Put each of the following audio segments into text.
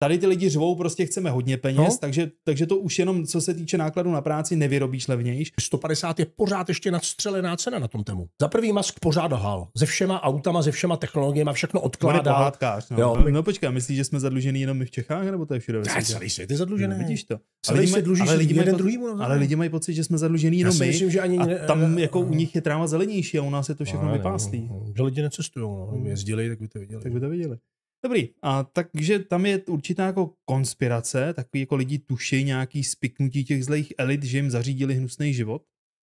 Tady ty lidi řvou, prostě chceme hodně peněz, takže to už jenom, co se týče nákladů na práci, nevyrobíš levnějš. 150 je pořád ještě nadstřelená cena na tom tému. Za prvý Musk pořád lhal. Se všema autama, se všema technologiemi, všechno odkládal. No počkej, myslíš, že jsme zadlužený jenom my v Čechách, nebo to je všude? Celý svět je zadlužený. No, vidíš to. Celý svět dluží jeden druhýmu. Ale lidi mají pocit, že jsme zadlužený jenom my. Myslím, že ani a tam jako u nich je tráva zelenější a u nás je to všechno vypáslý. Že lidi necestují, jezdili, tak by to viděli. Dobrý, a takže tam je určitá jako konspirace, takový jako lidi tuší nějaký spiknutí těch zlých elit, že jim zařídili hnusný život,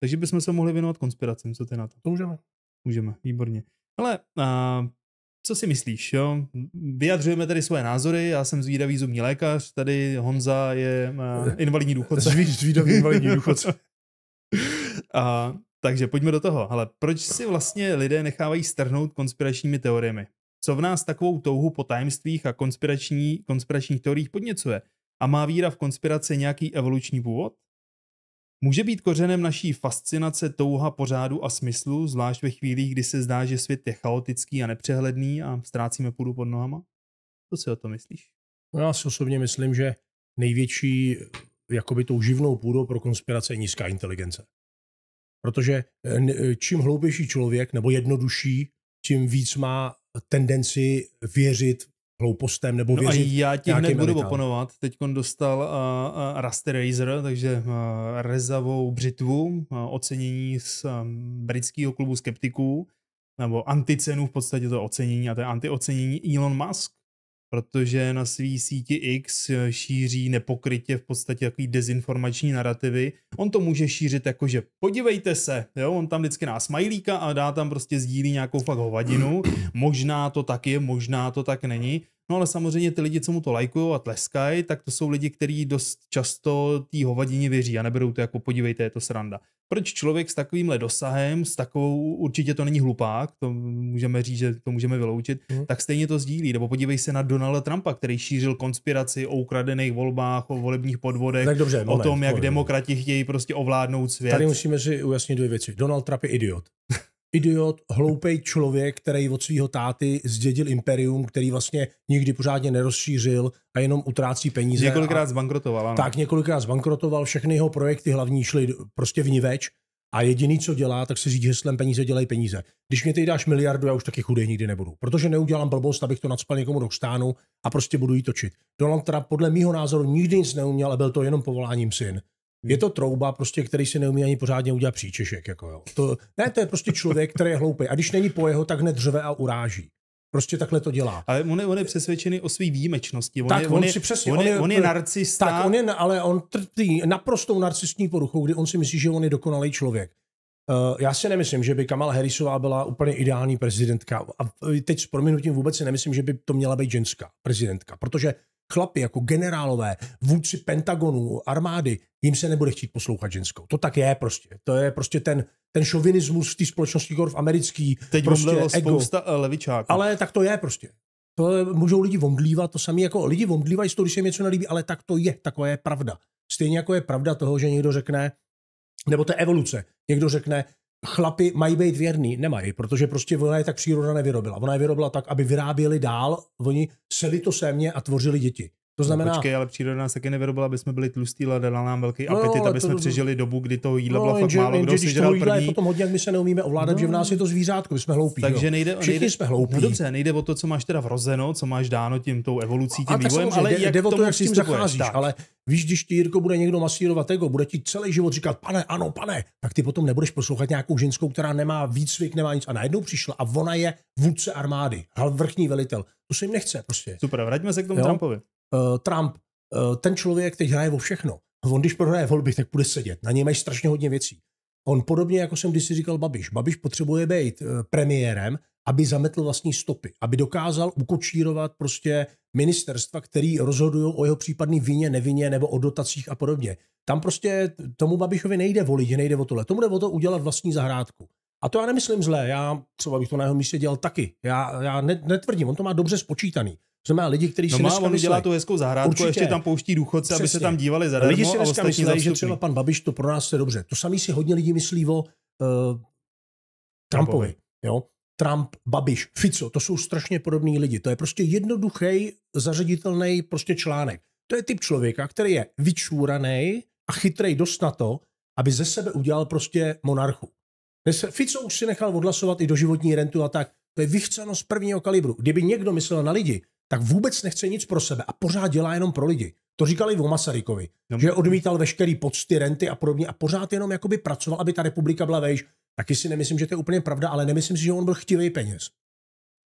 takže bychom se mohli věnovat konspiracím, co ty na to? To můžeme. Můžeme, výborně. Ale co si myslíš, jo? Vyjadřujeme tady svoje názory, já jsem zvídavý zubní lékař, tady Honza je invalidní důchodce. Zvídavý invalidní důchodce. Takže pojďme do toho. Ale proč si vlastně lidé nechávají strhnout konspiračními teoriemi? Co v nás takovou touhu po tajemstvích a konspiračních teoriích podněcuje? A má víra v konspirace nějaký evoluční původ? Může být kořenem naší fascinace touha po řádu a smyslu, zvlášť ve chvílích, kdy se zdá, že svět je chaotický a nepřehledný a ztrácíme půdu pod nohama? Co si o to myslíš? No, já si osobně myslím, že největší jakoby tou živnou půdou pro konspirace je nízká inteligence. Protože čím hloupější člověk nebo jednodušší, tím víc má tendenci věřit hloupostem nebo věřit. A já ti hned budu oponovat. Teďkon dostal Rusty Razor, takže rezavou břitvu, ocenění z britského klubu skeptiků, nebo anticenu v podstatě to ocenění, a to je antiocenění Elon Musk, protože na svý síti X šíří nepokrytě v podstatě takový dezinformační narrativy. On to může šířit jako, že podívejte se, jo, on tam vždycky dá smajlíka a dá tam prostě sdílí nějakou fakt hovadinu. Možná to tak je, možná to tak není. No ale samozřejmě ty lidi, co mu to lajkujou a tleskají, tak to jsou lidi, kteří dost často té hovadině věří a neberou to jako podívejte, je to sranda. Proč člověk s takovýmhle dosahem, s takovou, určitě to není hlupák, to můžeme říct, že to můžeme vyloučit, tak stejně to sdílí. Nebo podívej se na Donalda Trumpa, který šířil konspiraci o ukradených volbách, o volebních podvodech, tak dobře, o tom, jak demokrati chtějí prostě ovládnout svět. Tady musíme si ujasnit dvě věci. Donald Trump je idiot. Idiot, hloupej člověk, který od svého táty zdědil imperium, který vlastně nikdy pořádně nerozšířil a jenom utrácí peníze. Několikrát zbankrotoval, ano. Tak několikrát zbankrotoval, všechny jeho projekty hlavní šly prostě vniveč a jediný, co dělá, tak se říct heslem peníze dělají peníze. Když mě teď dáš miliardu, já už taky chudej nikdy nebudu, protože neudělám blbost, abych to nacpal někomu do stánu a prostě budu jí točit. Donald Trump podle mýho názoru nikdy nic neuměl a byl to jenom povoláním syn. Je to trouba, prostě, který si neumí ani pořádně udělat příčešek. Jako jo. To je prostě člověk, který je hloupý. A když není po jeho, tak hned řve a uráží. Prostě takhle to dělá. Ale on je přesvědčený o své výjimečnosti. On je narcista. Tak ale on trpí naprostou narcistní poruchou, kdy on si myslí, že on je dokonalý člověk. Já si nemyslím, že by Kamala Harrisová byla úplně ideální prezidentka. A teď s prominutím vůbec si nemyslím, že by to měla být ženská prezidentka. Protože chlapi jako generálové, vůdci Pentagonu, armády, jim se nebude chtít poslouchat ženskou. To tak je prostě. To je prostě ten šovinismus v té společnosti, v americký. Teď prostě spousta levičáků. Ale tak to je prostě. To můžou lidi vomdlívat, to samé jako lidi vomdlívají z toho, když se jim něco nelíbí, ale tak to je, taková je pravda. Stejně jako je pravda toho, že někdo řekne, nebo to je evoluce, někdo řekne, chlapi mají být věrný, nemají, protože prostě ona je tak příroda nevyrobila. Ona je vyrobila tak, aby vyráběli dál, oni seli to sémě a tvořili děti. To znamená... Počkej, ale příroda nás taky nevyrobila, aby jsme byli tlustí, ale dala nám velký apetit, aby jsme přežili dobu, kdy toho jídla bylo fakt málo. Kdo si dělal první... je potom hodně, jak my se neumíme ovládat, že v nás je to zvířátko, my jsme hloupí. Takže Všichni jsme hloupí. No dobře, nejde o to, co máš teda vrozeno, co máš dáno tou evolucí, tím vývojem, ale jde o to, jak s tím zacházíš. Ale víš, když ti, Jirko, bude někdo masírovat ego, bude ti celý život říkat, pane, ano, pane, tak ty potom nebudeš poslouchat nějakou ženskou, která nemá výcvik, nemá nic a najednou přišla a ona je vůdce armády, vrchní velitel. To se jim nechce prostě. Super, vraťme se k tomu Trumpovi. Trump, ten člověk teď hraje o všechno. On když prohraje volby, tak bude sedět. Na něj mají strašně hodně věcí. On podobně, jako jsem kdysi říkal Babiš. Babiš potřebuje být premiérem, aby zametl vlastní stopy. Aby dokázal ukočírovat prostě ministerstva, který rozhodují o jeho případný vině, nevině nebo o dotacích a podobně. Tam prostě tomu Babišovi nejde volit, nejde o tohle. Tomu jde o to udělat vlastní zahrádku. A to já nemyslím zlé. Já třeba bych to na jeho místě dělal taky. Já netvrdím, on to má dobře spočítaný. To znamená lidi, kteří si dneska myslí. Dělá tu hezkou zahrádku, ještě tam pouští důchodce, aby se tam dívali zadarmo. Lidi si dneska myslí, že třeba pan Babiš to pro nás je dobře. To samý si hodně lidí myslí o Trumpovi. Jo? Trump, Babiš, Fico, to jsou strašně podobní lidi. To je prostě jednoduchý, zařaditelný prostě článek. To je typ člověka, který je vyčúraný a chytrej dost na to, aby ze sebe udělal prostě monarchu. Fico už si nechal odhlasovat i doživotní rentu a tak. To je vychcenost prvního kalibru. Kdyby někdo myslel na lidi, tak vůbec nechce nic pro sebe a pořád dělá jenom pro lidi. To říkali o Masarykovi, že odmítal veškerý pocty, renty a podobně a pořád jenom jakoby pracoval, aby ta republika byla vejš. Taky si nemyslím, že to je úplně pravda, ale nemyslím si, že on byl chtivý peněz.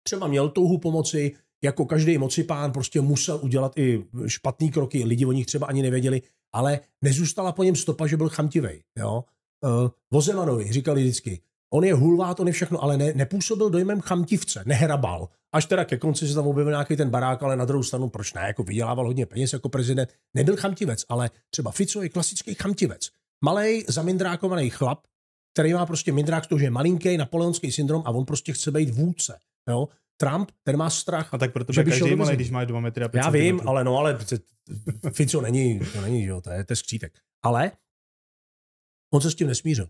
Třeba měl touhu pomoci, jako každý mocipán prostě musel udělat i špatný kroky, lidi o nich třeba ani nevěděli, ale nezůstala po něm stopa, že byl chamtivej. Jo? O Zemanovi říkali vždycky, on je hulvát, on je všechno, ale nepůsobil dojmem chamtivce, nehrabal. Až teda ke konci se tam objevil nějaký ten barák, ale na druhou stranu, proč ne, jako vydělával hodně peněz jako prezident, nebyl chamtivec, ale třeba Fico je klasický chamtivec. Malej, zamindrákovaný chlap, který má prostě mindrák z toho, že je malinký, napoleonský syndrom a on prostě chce být vůdce. Jo? Trump, ten má strach. A tak proto by každý malý, když má 2 metry a 5 Já vím, ale Fico není, jo, to je skřítek. Ale on se s tím nesmířil.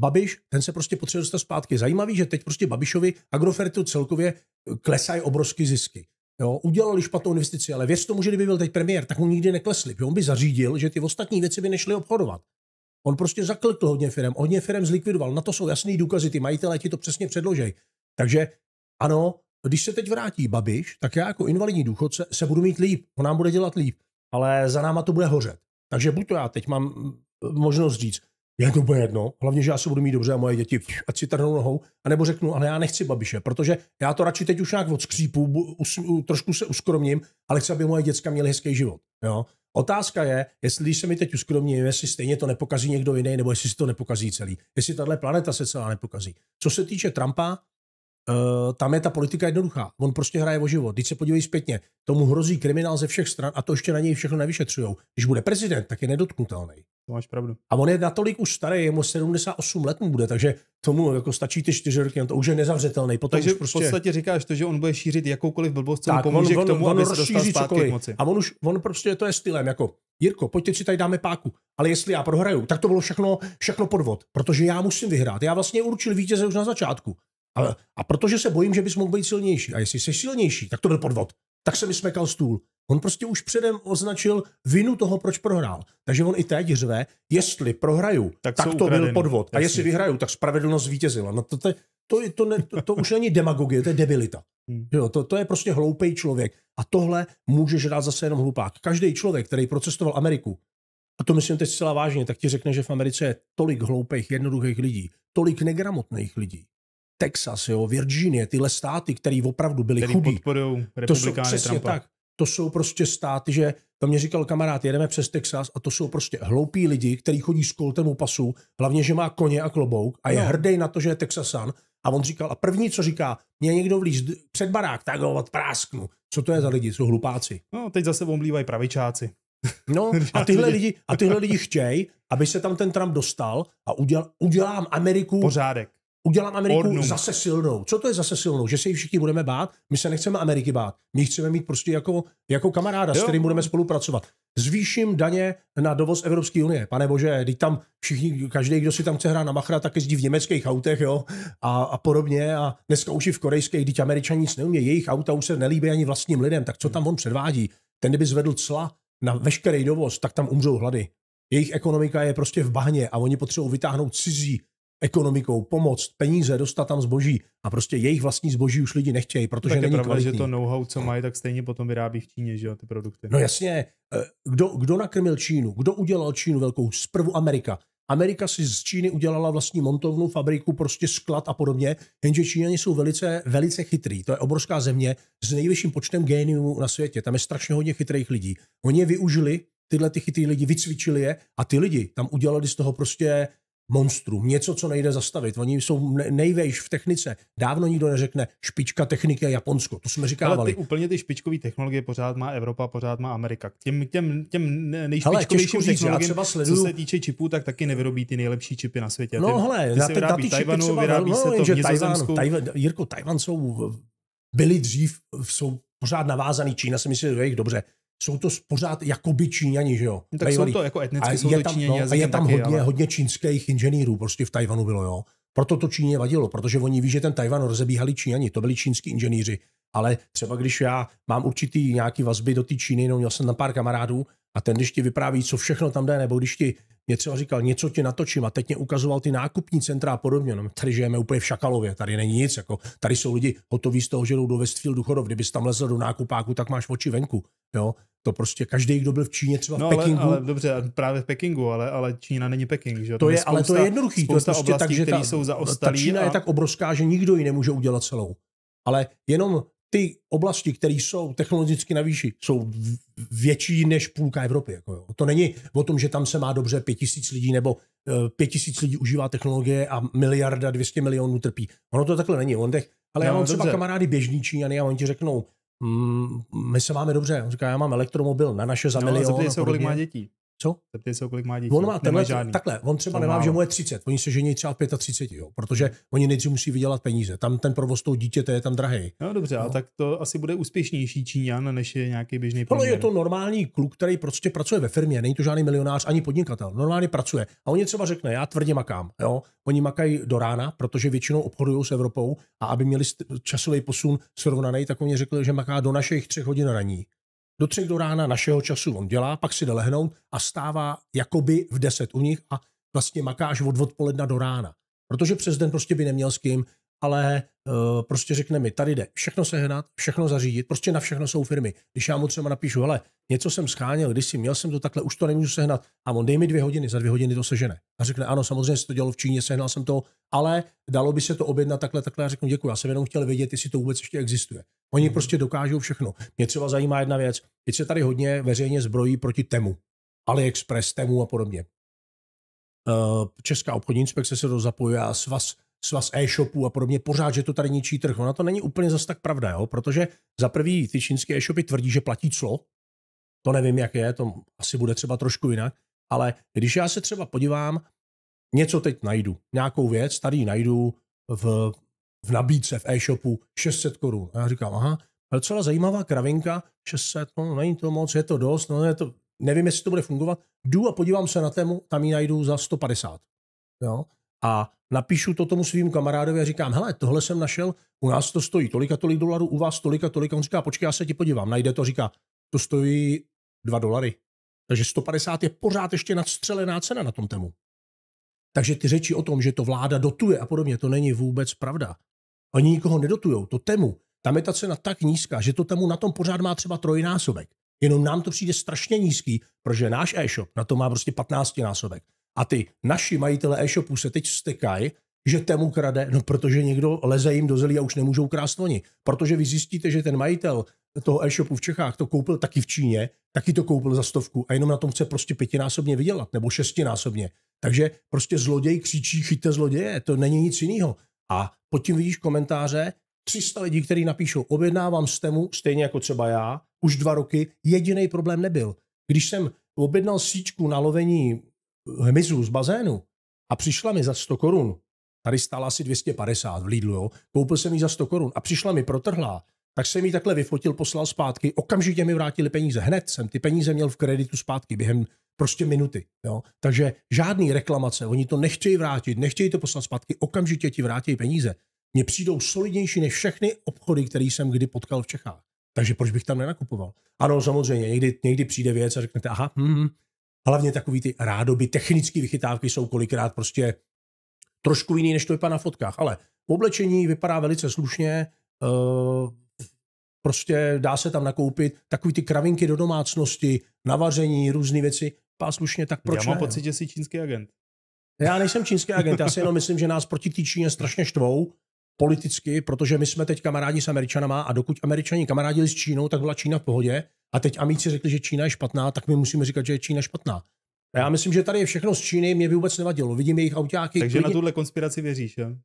Babiš, ten se prostě potřebuje dostat zpátky. Zajímavý, že teď prostě Babišovi Agrofertu celkově klesají obrovský zisky. Jo, udělali špatnou investici, ale věř tomu, že kdyby byl teď premiér, tak mu nikdy neklesli. On by zařídil, že ty ostatní věci by nešly obchodovat. On prostě zaklekl hodně firem zlikvidoval. Na to jsou jasný důkazy, ty majitelé ti to přesně předloží. Takže ano, když se teď vrátí Babiš, tak já jako invalidní důchodce se budu mít líp, on nám bude dělat líp, ale za náma to bude hořet. Takže buď to já teď mám možnost říct, je to bude jedno, hlavně, že já se budu mít dobře a moje děti ať si trhnou nohou, anebo řeknu, ale já nechci Babiše, protože já to radši teď už nějak odskřípu, trošku se uskromním, ale chci, aby moje děcka měly hezký život. Jo? Otázka je, jestli když se mi teď uskromním, jestli stejně to nepokazí někdo jiný, nebo jestli si to nepokazí celý. Jestli tahle planeta se celá nepokazí. Co se týče Trumpa, tam je ta politika jednoduchá. On prostě hraje o život. Když se podívej zpětně, tomu hrozí kriminál ze všech stran a to ještě na něj všechno nevyšetřujou. Když bude prezident, tak je nedotknutelný. To máš pravdu. A on je natolik už starý, jemu 78 let mu bude, takže tomu jako stačí ty 4 roky, to už je nezavřetelný. Takže prostě... v podstatě říkáš to, že on bude šířit jakoukoliv blbost, co mu pomůže k tomu, aby se dostal zpátky k moci. A on prostě to je stylem, jako Jirko, pojďte si tady dáme páku, ale jestli já prohraju, tak to bylo všechno podvod, protože já musím vyhrát. Já vlastně určil vítěze už na začátku. A protože se bojím, že bys mohl být silnější. A jestli jsi silnější, tak to byl podvod. Tak se mi smekal stůl. On prostě už předem označil vinu toho, proč prohrál. Takže on i teď řve, jestli prohraju, tak to byl podvod. A jestli vyhraju, tak spravedlnost zvítězila. No to už není demagogie, to je debilita. Jo, to je prostě hloupej člověk. A tohle můžeš dát zase jenom hlupák. Každý člověk, který procestoval Ameriku, a to myslím teď zcela vážně, tak ti řekne, že v Americe je tolik hloupých, jednoduchých lidí, tolik negramotných lidí. Texas, jo, Virginie, tyhle státy, které opravdu byly chudí. Podporujou republikány Trumpa. Tak. To jsou prostě státy, že to mě říkal kamarád, jedeme přes Texas a to jsou prostě hloupí lidi, kteří chodí s koltem u pasu, hlavně, že má koně a klobouk a je hrdý na to, že je Texasan. A on říkal, a první, co říká, mě někdo vlíz před barák, tak ho odprásknu. Co to je za lidi? Jsou hlupáci. No, teď zase omlívají pravičáci. No, a tyhle lidi chtějí, aby se tam ten Trump dostal a udělám Ameriku pořádek. Udělám Ameriku zase silnou. Co to je zase silnou? Že se jí všichni budeme bát? My se nechceme Ameriky bát. My chceme mít prostě jako kamaráda, s kterým budeme spolupracovat. Zvýším daně na dovoz Evropské unie. Pane bože, teď tam všichni, každý, kdo si tam chce hrát na machra, tak jezdí v německých autech, jo, a podobně. A dneska už i v korejských, když Američani nic neumí, jejich auta už se nelíbí ani vlastním lidem, tak co tam on předvádí? Ten, kdyby zvedl cla na veškerý dovoz, tak tam umřou hlady. Jejich ekonomika je prostě v bahně a oni potřebují vytáhnout cizí ekonomikou, pomoct, peníze, dostat tam zboží a prostě jejich vlastní zboží už lidi nechtějí, protože tak není pravda, kvalitní. Že to know-how, co mají, tak stejně potom vyrábí v Číně, že jo, ty produkty. No jasně, kdo nakrmil Čínu? Kdo udělal Čínu velkou? Zprvu Amerika. Amerika si z Číny udělala vlastní montovnu, fabriku, prostě sklad a podobně, jenže Číňani jsou velice, velice chytrý. To je obrovská země s nejvyšším počtem géniů na světě. Tam je strašně hodně chytrých lidí. Oni je využili, tyhle ty chytrý lidi, vycvičili je a ty lidi tam udělali z toho prostě monstrum, něco, co nejde zastavit. Oni jsou nejvejš v technice. Dávno nikdo neřekne špička techniky je Japonsko. To jsme říkávali. Ale úplně ty špičkové technologie pořád má Evropa, pořád má Amerika. Těm nejšpičkovějším technologiím, co se týče čipů, tak taky nevyrobí ty nejlepší čipy na světě. No hele, ty se vyrábí v Tajvanu, vyrábí se to v Nizozemsku. Jirko, Tajvan byli dřív, jsou pořád navázaný. Čína si myslí, že je dobře. Jsou to pořád jakoby Číňani, že jo? No, tak jsou to jako etnicky, jsou to Číňani. A je tam hodně čínských inženýrů prostě v Tajvanu bylo, jo? Proto to Číně vadilo, protože oni ví, že ten Tajvan rozebíhali Číňani, to byli čínský inženýři. Ale třeba když já mám určitý nějaký vazby do té Číny, no měl jsem tam pár kamarádů a ten, když ti vypráví, co všechno tam jde, nebo když ti mě třeba říkal, něco ti natočím a teď mě ukazoval ty nákupní centra a podobně. No, tady žijeme úplně v Šakalově, tady není nic. Jako, tady jsou lidi hotoví z toho, že jdou do Westfieldu Chodov. Kdybys tam lezl do nákupáku, tak máš oči venku. Jo? To prostě každý, kdo byl v Číně, třeba v Pekingu. Ale dobře, právě v Pekingu, ale Čína není Peking. Že? To je, ale to je jednoduchý. To je prostě oblastí, tak, že ta Čína je tak obrovská, že nikdo ji nemůže udělat celou. Ale jenom ty oblasti, které jsou technologicky na výši, jsou větší než půlka Evropy. Jako jo. To není o tom, že tam se má dobře 5000 lidí nebo 5000 lidí užívá technologie a 1,2 miliardy trpí. Ono to takhle není. Ale já mám třeba kamarády běžný Číňany a oni ti řeknou, my se máme dobře. On říká, já mám elektromobil na naše za milion. Zeptej se, kolik má dětí. Co? Zeptej se, kolik má dětí. On má takhle, on třeba nemá, že mu je 30, oni se žení třeba 35, jo, protože oni nejdřív musí vydělat peníze. Tam ten provoz toho dítěte je tam drahý. No dobře, a tak to asi bude úspěšnější Číňan, než je nějaký běžný průměr. Ale je to normální kluk, který prostě pracuje ve firmě, není to žádný milionář ani podnikatel, normálně pracuje. A oni třeba řekne, já tvrdě makám, jo. Oni makají do rána, protože většinou obchodují s Evropou a aby měli časový posun srovnaný, tak oni řekli, že maká do našich 3 hodin ranní. Do 3 do rána našeho času on dělá, pak si jde lehnout a stává jakoby v 10 u nich a vlastně maká až od odpoledna do rána. Protože přes den prostě by neměl s kým, ale prostě řekne mi, tady jde všechno sehnat, všechno zařídit, prostě na všechno jsou firmy. Když já mu třeba napíšu, hele, něco jsem scháněl, měl jsem to takhle, už to nemůžu sehnat, a on dej mi 2 hodiny, za 2 hodiny to sežene. A řekne, ano, samozřejmě se to dělalo v Číně, sehnal jsem to, ale dalo by se to objednat takhle, a řeknu, děkuji, já jsem jenom chtěl vědět, jestli to vůbec ještě existuje. Oni prostě dokážou všechno. Mě třeba zajímá jedna věc, teď se tady hodně veřejně zbrojí proti Temu, AliExpress, Temu a podobně. Česká obchodní inspekce se to zapojuje a svaz e-shopů a podobně, pořád, že to tady ničí trh. Ona to není úplně zas tak pravda, jo? Protože za prvý ty čínské e-shopy tvrdí, že platí clo. To nevím, jak je, to asi bude třeba trošku jinak, ale když já se třeba podívám, něco teď najdu, nějakou věc, tady najdu v nabídce v e-shopu 600 korun. A já říkám, aha, docela zajímavá kravinka, 600, no není to moc, je to dost, no je to, nevím, jestli to bude fungovat. Jdu a podívám se na tému, tam ji najdu za 150. Jo? A napíšu to tomu svým kamarádovi a říkám, hele, tohle jsem našel, u nás to stojí tolik a tolik dolarů, u vás tolik a tolik. A on říká, počkej, já se ti podívám. Najde to, říká, to stojí $2. Takže 150 je pořád ještě nadstřelená cena na tom Temu. Takže ty řeči o tom, že to vláda dotuje a podobně, to není vůbec pravda. Oni nikoho nedotujou. To Temu, tam je ta cena tak nízká, že to Temu na tom pořád má třeba 3násobek. Jenom nám to přijde strašně nízký, protože náš e-shop na to má prostě 15násobek. A ty naši majitele e-shopů se teď vztekají, že Temu krade, no protože někdo leze jim do zelí a už nemůžou krást oni. Protože vy zjistíte, že ten majitel toho e-shopu v Čechách to koupil taky v Číně, taky to koupil za 100 a jenom na tom chce prostě 5násobně vydělat, nebo 6násobně. Takže prostě zloděj křičí, chyťte zloděje, to není nic jiného. A pod tím vidíš komentáře, 300 lidí, kteří napíšou, objednávám z Temu, stejně jako třeba já, už 2 roky, jediný problém nebyl. Když jsem objednal síčku na lovení hmyzu z bazénu a přišla mi za 100 korun, tady stála asi 250 v Lidlu, jo, koupil jsem ji za 100 korun a přišla mi protrhlá, tak jsem ji takhle vyfotil, poslal zpátky, okamžitě mi vrátili peníze, hned jsem ty peníze měl v kreditu zpátky během prostě minuty. Jo. Takže žádný reklamace, oni to nechtějí vrátit, nechtějí to poslat zpátky, okamžitě ti vrátí peníze. Mně přijdou solidnější než všechny obchody, které jsem kdy potkal v Čechách. Takže proč bych tam nenakupoval? Ano, samozřejmě, někdy přijde věc a řeknete, aha, hlavně takový ty rádoby, technické vychytávky jsou kolikrát prostě trošku jiný, než to vypadá na fotkách, ale v oblečení vypadá velice slušně, prostě dá se tam nakoupit takový ty kravinky do domácnosti, na vaření, různé věci, vypadá slušně, tak proč Já mám pocit, že jsi čínský agent. Já nejsem čínský agent, já si jenom myslím, že nás proti té Číně strašně štvou politicky, protože my jsme teď kamarádi s Američanama a dokud Američani kamarádili s Čínou, tak byla Čína v pohodě a teď Amíci řekli, že Čína je špatná, tak my musíme říkat, že je Čína špatná. A já myslím, že tady je všechno z Číny, mě by vůbec nevadilo. Vidím jejich autáky. Takže na tuhle konspiraci věříš, jo?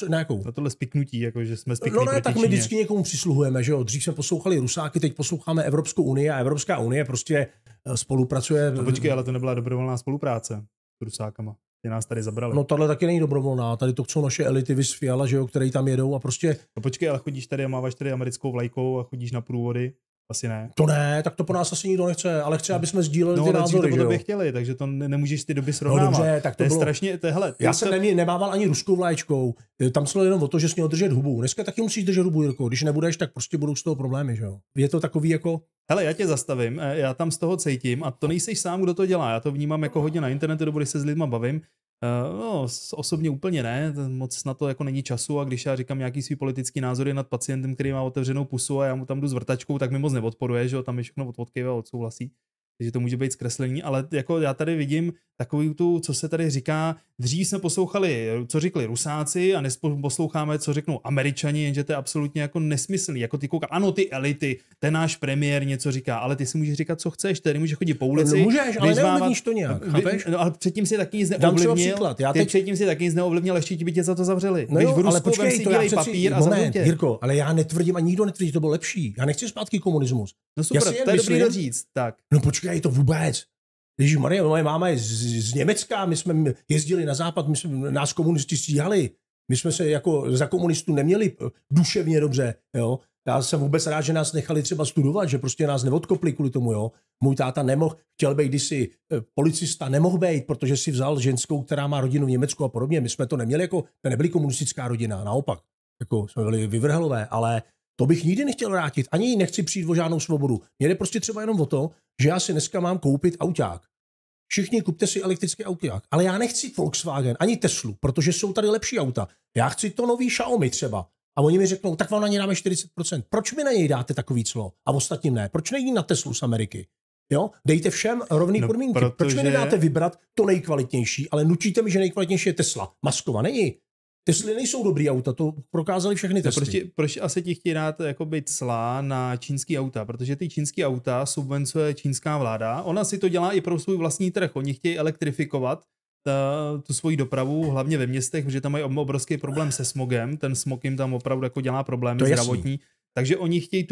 Na jakou? Na tohle spiknutí, jako že jsme spikli no ne, tak my vždycky někomu přisluhujeme, že jo? Dřív jsme poslouchali Rusáky, teď posloucháme Evropskou unii a Evropská unie prostě spolupracuje. No počkej, ale to nebyla dobrovolná spolupráce s Rusákama. Ty nás tady zabrali. No tahle taky není dobrovolná, tady to chcou naše elity vys Fiala, že jo, který tam jedou a prostě. No počkej, ale chodíš tady a máváš tady americkou vlajkou a chodíš na průvody Asi ne. To ne, tak to po nás asi nikdo nechce, ale chce, aby jsme sdíleli ty názory, to po tobě chtěli, takže to nemůžeš ty doby srovnávat. No dobře, tak to bylo. Strašně, hele, já jsem nemával ani ruskou vlaječkou, tam šlo jenom o to, že jsi měl držet hubu. Dneska taky musíš držet hubu, Jirko. Když nebudeš, tak prostě budou z toho problémy, že jo. Je to takový jako... Hele, já tě zastavím, já tam z toho cítím a to nejseš sám, kdo to dělá. Já to vnímám jako hodně na internetu, dobu, když se s lidma bavím. No, osobně úplně ne, moc na to jako není času a když já říkám nějaký svý politický názory nad pacientem, který má otevřenou pusu a já mu tam jdu s vrtačkou, tak mi moc neodporuje, že jo, tam je všechno odvodkejvé a odsouhlasí. Takže to může být zkreslení, ale jako já tady vidím takový tu, co se tady říká, dřív jsme poslouchali, co řekli Rusáci a posloucháme, co řeknou Američani, jenže to je absolutně jako nesmyslný, jako ty kouká, ano, ty elity, ten náš premiér něco říká, ale ty si můžeš říkat, co chceš, tady můžeš chodit po ulici. No, můžeš, ale neovlivníš to nějak, chápeš? No, ale předtím si taky nic neovlivnil, předtím si taky nic neovlivnil, ještě by tě za to zavřeli. No jo, v Rusku, ale počkej, to dělej papír a moment, Jirko, ale já netvrdím a nikdo netvrdí, že to bylo lepší. Já nechci zpátky komunismus. No super, to je dobrý říct, tak. No počkej, to vůbec. Ježišmarja, moje máma je z Německa, my jsme jezdili na západ, nás komunisti stíhali. My jsme se jako za komunistů neměli duševně dobře, jo. Já jsem vůbec rád, že nás nechali třeba studovat, že prostě nás neodkopli kvůli tomu, jo. Můj táta chtěl být kdysi policista, nemohl být, protože si vzal ženskou, která má rodinu v Německu a podobně. My jsme to neměli jako, to nebyli komunistická rodina, naopak. Jako jsme byli vyvrhelové, ale to bych nikdy nechtěl vrátit. Ani nechci přijít o žádnou svobodu. Mě jde prostě třeba jenom o to, že já si dneska mám koupit auták. Všichni kupte si elektrický auták, ale já nechci Volkswagen ani Teslu, protože jsou tady lepší auta. Já chci to nový Xiaomi třeba. A oni mi řeknou, tak vám na ně dáme 40%. Proč mi na něj dáte takový clo? A ostatním ne. Proč nejde na Teslu z Ameriky? Jo? Dejte všem rovné podmínky. Proč mi nedáte vybrat to nejkvalitnější, ale nutíte mi, že nejkvalitnější je Tesla? Maskova není. Tesly nejsou dobrý auta, to prokázali všechny testy. Proč asi ti chtějí dát jakoby cla na čínský auta? Protože ty čínský auta subvencuje čínská vláda. Ona si to dělá i pro svůj vlastní trh. Oni chtějí elektrifikovat tu svoji dopravu, hlavně ve městech, protože tam mají obrovský problém se smogem. Ten smog jim tam opravdu jako dělá problémy zdravotní. Takže oni chtějí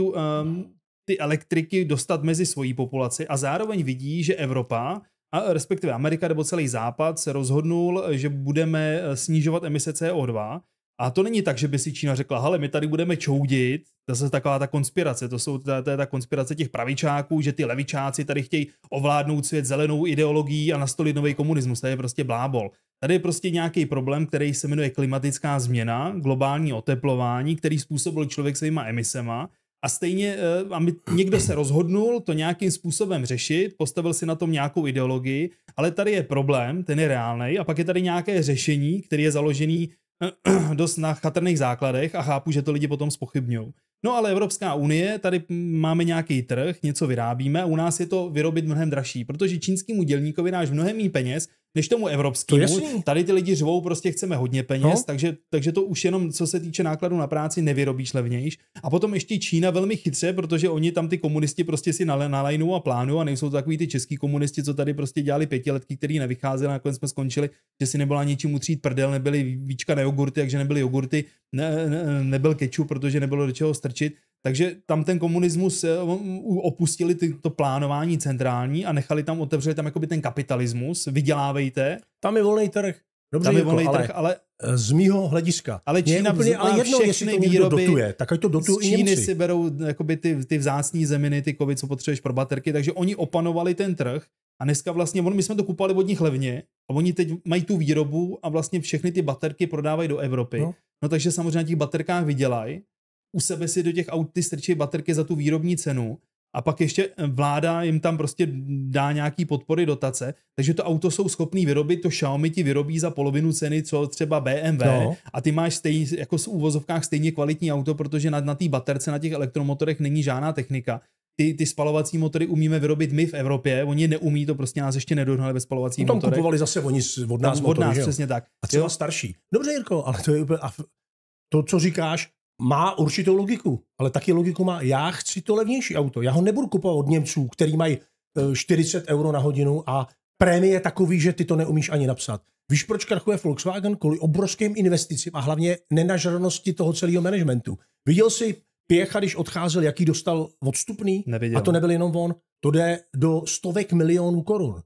ty elektriky dostat mezi svojí populaci a zároveň vidí, že Evropa a respektive Amerika nebo celý západ se rozhodnul, že budeme snižovat emise CO2. A to není tak, že by si Čína řekla, hele, my tady budeme čoudit, to je taková ta konspirace, to je ta konspirace těch pravičáků, že ty levičáci tady chtějí ovládnout svět zelenou ideologií a nastolit nový komunismus, to je prostě blábol. Tady je prostě nějaký problém, který se jmenuje klimatická změna, globální oteplování, který způsobil člověk svýma emisema. A stejně někdo se rozhodnul to nějakým způsobem řešit, postavil si na tom nějakou ideologii, ale tady je problém, ten je reálnej, a pak je tady nějaké řešení, který je založený dost na chatrných základech a chápu, že to lidi potom zpochybňují. No ale Evropská unie, tady máme nějaký trh, něco vyrábíme a u nás je to vyrobit mnohem dražší, protože čínskému dělníkovi dáš mnohem méně peněz, než tomu evropskému. Tady ty lidi řvou, prostě chceme hodně peněz, takže to už jenom co se týče nákladů na práci nevyrobíš levnějš. A potom ještě Čína velmi chytře, protože oni tam ty komunisti prostě si nalajnou a plánují a nejsou to takový ty český komunisti, co tady prostě dělali pětiletky, který nevycházeli, nakonec jsme skončili, že si nebyla ničím utřít prdel, nebyly víčka na jogurty, takže nebyly jogurty, nebyl kečup, protože nebylo do čeho strčit. Takže tam ten komunismus opustili to plánování centrální a nechali tam, otevřeli tam jakoby ten kapitalismus, vydělávejte. Tam je volný trh. Dobře, tam je volný trh, ale z mýho hlediska. Ale Čína ale jedno, jestli to někdo dotuje, tak ať to dotují i Němci. Z Číny si berou jakoby ty vzácný zeminy, ty kovy, co potřebuješ pro baterky, takže oni opanovali ten trh a dneska vlastně, my jsme to kupovali od nich levně a oni teď mají tu výrobu a vlastně všechny ty baterky prodávají do Evropy. No takže samozřejmě na těch baterkách vydělají. U sebe si do těch aut ty strčí baterky za tu výrobní cenu a pak ještě vláda jim tam prostě dá nějaký podpory, dotace, takže to auto jsou schopný vyrobit, to Xiaomi ti vyrobí za polovinu ceny, co třeba BMW a ty máš stejně, jako v úvozovkách stejně kvalitní auto, protože na té baterce, na těch elektromotorech není žádná technika. Ty spalovací motory umíme vyrobit my v Evropě, oni neumí, to prostě nás ještě nedohnali ve spalovacích motorech. Tam kupovali zase oni od nás motory, přesně tak. A třeba starší. Dobře, Jirko, ale to je úplně, to, co říkáš, má určitou logiku, ale taky logiku má, já chci to levnější auto, já ho nebudu kupovat od Němců, který mají 40 € na hodinu a prémie je takový, že ty to neumíš ani napsat. Víš, proč krachuje Volkswagen? Kvůli obrovským investicím a hlavně nenažranosti toho celého managementu. Viděl jsi Pěcha, když odcházel, jaký dostal odstupný? Neviděl. A to nebyl jenom on, to jde do stovek milionů korun.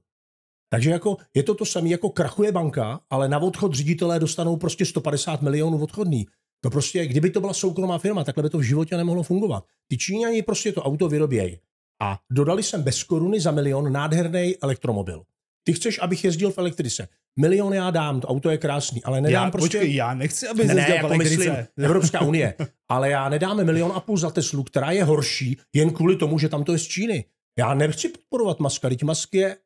Takže jako, je to samé, jako krachuje banka, ale na odchod ředitelé dostanou prostě 150 milionů odchodný. To prostě, kdyby to byla soukromá firma, takhle by to v životě nemohlo fungovat. Ty Číňani prostě to auto vyrobějí. A dodali jsem bez koruny za 1 000 000 nádherný elektromobil. Ty chceš, abych jezdil v elektrice. 1 000 000 já dám, to auto je krásný, ale nedám prostě... Počkej, já nechci, aby jezdil v elektrice. Evropská unie. Ale já nedám 1,5 milionu za Teslu, která je horší, jen kvůli tomu, že tam to je z Číny. Já nechci podporovat Muska, teď Musk je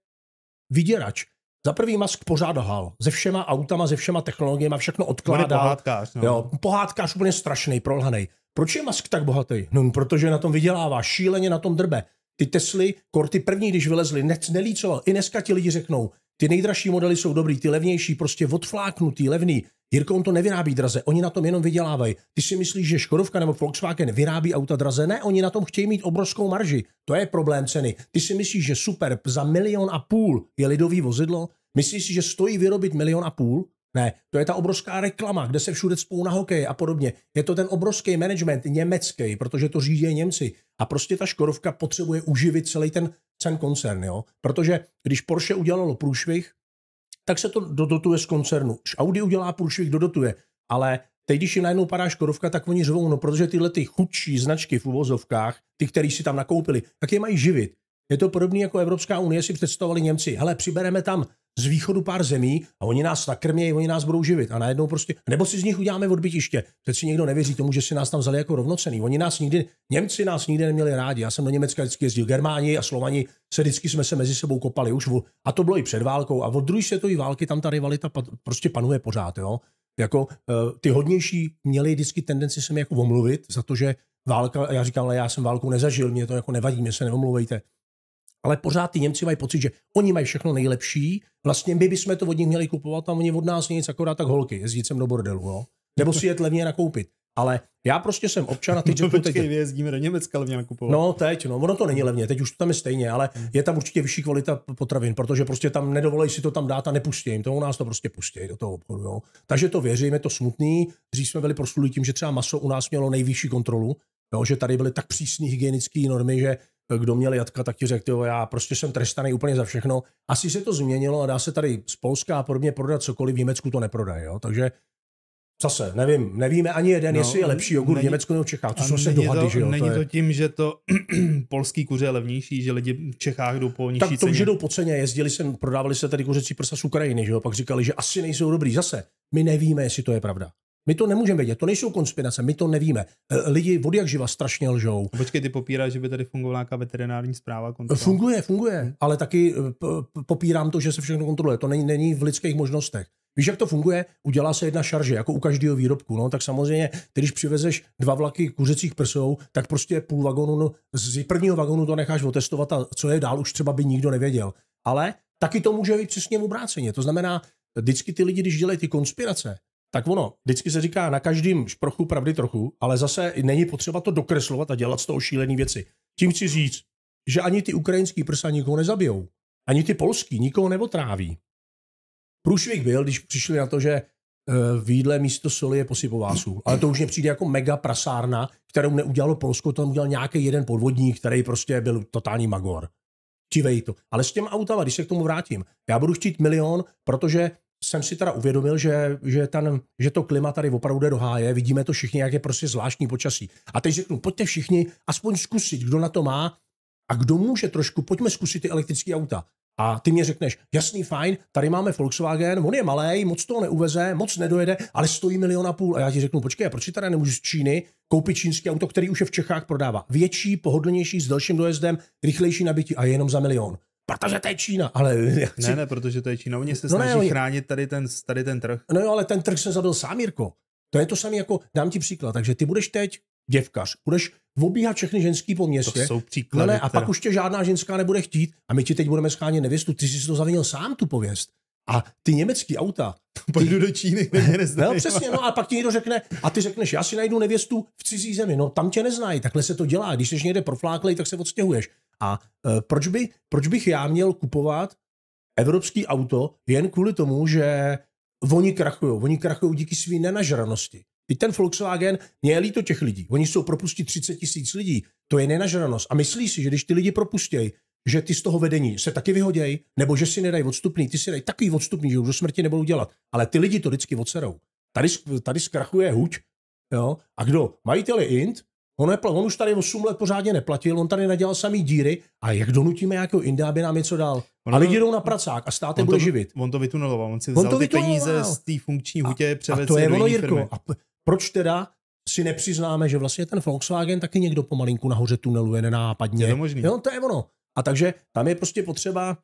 vyděrač. Za prvý Musk pořád lhal. Se všema autama, se všema technologiemi, všechno odkládal. Pohádkář, no. Jo, pohádkář úplně strašný, prolhanej. Proč je Musk tak bohatý? No, protože na tom vydělává, šíleně na tom drbe. Ty Tesly, ty první, když vylezly, nelícoval. I dneska ti lidi řeknou, ty nejdražší modely jsou dobrý, ty levnější, prostě odfláknutý, levný. Jirko, on to nevyrábí draze, oni na tom jenom vydělávají. Ty si myslíš, že Škodovka nebo Volkswagen vyrábí auta draze? Ne, oni na tom chtějí mít obrovskou marži. To je problém ceny. Ty si myslíš, že super, za 1,5 milionu je lidový vozidlo? Myslíš si, že stojí vyrobit 1,5 milionu? Ne, to je ta obrovská reklama, kde se všude cpou na hokej a podobně. Je to ten obrovský management německý, protože to řídí Němci. A prostě ta Škodovka potřebuje uživit celý ten koncern, jo? Protože když Porsche udělalo průšvih, tak se to dodotuje z koncernu. Když Audi udělá průšvih, dodotuje. Ale teď, když jim najednou padá Škodovka, tak oni řvou, no protože tyhle ty chudší značky v uvozovkách, ty, který si tam nakoupili, tak je mají živit. Je to podobné jako Evropská unie si představovali Němci. Hele, přibereme tam z východu pár zemí a oni nás nakrmějí, oni nás budou živit. A najednou prostě, nebo si z nich uděláme odbytiště. Teď si někdo nevěří tomu, že si nás tam vzali jako rovnocenný. Němci nás nikdy neměli rádi. Já jsem do Německa vždycky jezdil. Germáni a Slovani vždycky jsme se mezi sebou kopali už. A to bylo i před válkou. A od druhé světové války tam ta rivalita prostě panuje pořád. Jo? Jako ty hodnější měli vždycky tendenci se mi jako omluvit za to, že válka, já říkám, ale já jsem válku nezažil, mě to jako nevadí, mě se neomluvejte. Ale pořád ty Němci mají pocit, že oni mají všechno nejlepší, vlastně my bychom to od nich měli kupovat a oni od nás nic, akorát tak holky, jezdit sem do bordelu, jo? Nebo si jet levně nakoupit. Ale já prostě jsem občan a teď řeknu teď... jezdíme do Německa levně nakupovat. No teď, ono to není levně, teď už to tam je stejně, ale je tam určitě vyšší kvalita potravin, protože prostě tam nedovolej si to tam dát a nepustí jim, to u nás to prostě pustí do toho obchodu, jo? Takže to věřím, je to smutný, dřív jsme byli proslulí tím, že třeba maso u nás mělo nejvyšší kontrolu, jo? Že tady byly tak přísné hygienické normy, že kdo měl jatka, tak ti řekl, já prostě jsem trestaný úplně za všechno. Asi se to změnilo a dá se tady z Polska a podobně prodat cokoliv, v Německu to neprodají. Jo? Takže zase, nevíme ani jeden, jestli je lepší jogurt v Německu nebo v Čechách. To jsou se dohady, že jo. Není to tím, že to polský kuře je levnější, že lidi v Čechách jdou po nižší ceně. Tak to, že jdou po ceně, prodávali se tady kuřecí prsa z Ukrajiny, že jo, pak říkali, že asi nejsou dobrý. Zase, my nevíme, jestli to je pravda. My to nemůžeme vědět, to nejsou konspirace, my to nevíme. Lidi od jak živa strašně lžou. Počkej, ty popíráš, že by tady fungovala nějaká veterinární správa? Funguje, ale taky popírám to, že se všechno kontroluje. To není v lidských možnostech. Víš, jak to funguje? Udělá se jedna šarže, jako u každého výrobku. No, tak samozřejmě, když přivezeš 2 vlaky kuřecích prsou, tak prostě půl vagonu, no, z prvního vagonu to necháš otestovat a co je dál, už třeba by nikdo nevěděl. Ale taky to může být přesně obráceně. To znamená, vždycky ty lidi, když dělají ty konspirace, tak ono, vždycky se říká na každém šprochu pravdy trochu, ale zase není potřeba to dokreslovat a dělat z toho šílený věci. Tím chci říct, že ani ty ukrajinský prsa nikoho nezabijou. Ani ty polský nikoho neotráví. Průšvih byl, když přišli na to, že v jídle místo soli je posypová sůl. Ale to už mě přijde jako mega prasárna, kterou neudělalo Polsko, tam udělal nějaký jeden podvodník, který prostě byl totální magor. Čivej to. Ale s těm autama, když se k tomu vrátím, já budu chtít 1 000 000, protože jsem si teda uvědomil, že to klima tady opravdu jde do háje, vidíme to všichni, jak je prostě zvláštní počasí. A teď řeknu, pojďte všichni aspoň zkusit, kdo na to má a kdo může trošku, pojďme zkusit ty elektrické auta. A ty mě řekneš, jasný, fajn, tady máme Volkswagen, on je malej, moc toho neuveze, moc nedojede, ale stojí 1,5 milionu. A já ti řeknu, počkej, proč si tady nemůžu z Číny koupit čínské auto, který už je v Čechách prodává? Větší, pohodlnější, s delším dojezdem, rychlejší nabití a jenom za 1 milion. Protože to je Čína, ale... Ne, protože to je Čína. Oni se snaží chránit tady ten trh. No jo, ale ten trh se zabil sám, Jirko. To je to samé jako, dám ti příklad, takže ty budeš teď děvkař, budeš obíhat všechny ženský po městě. To jsou příklady. A pak už tě žádná ženská nebude chtít a my ti teď budeme schánět nevěstu, ty jsi si to zavinil sám, tu pověst. A ty německý auta... Pojdu do Číny, kde mě neznají. No přesně, no a pak ti někdo řekne, a ty řekneš, já si najdu nevěstu v cizí zemi, no tam tě neznají, takhle se to dělá, když jsi někde profláklej, tak se odstěhuješ. A proč bych já měl kupovat evropský auto jen kvůli tomu, že oni krachují díky své nenažranosti. Teď ten Volkswagen, mě je líto těch lidí, oni jsou propustí 30 000 lidí, to je nenažranost. A myslí si, že když ty lidi propustějí, že ty z toho vedení se taky vyhodějí, nebo že si nedají odstupný, ty si dají takový odstupný, že už do smrti nebudou dělat. Ale ty lidi to vždycky odserou. Tady zkrachuje huť Jo? A kdo? Majitel je Ind, on už tady 8 let pořádně neplatil, on tady nadělal samý díry a jak donutíme nějakého Inda, aby nám něco dal? A lidi jdou na pracák a stát je bude živit. On to vytuneloval, on si vzal ty peníze z té funkční hutě, převedl si do jiné firmy. A proč teda si nepřiznáme, že vlastně ten Volkswagen taky někdo pomalinku nahoře tuneluje nenápadně? Je to možný. Jo, to je ono. A takže tam je prostě potřeba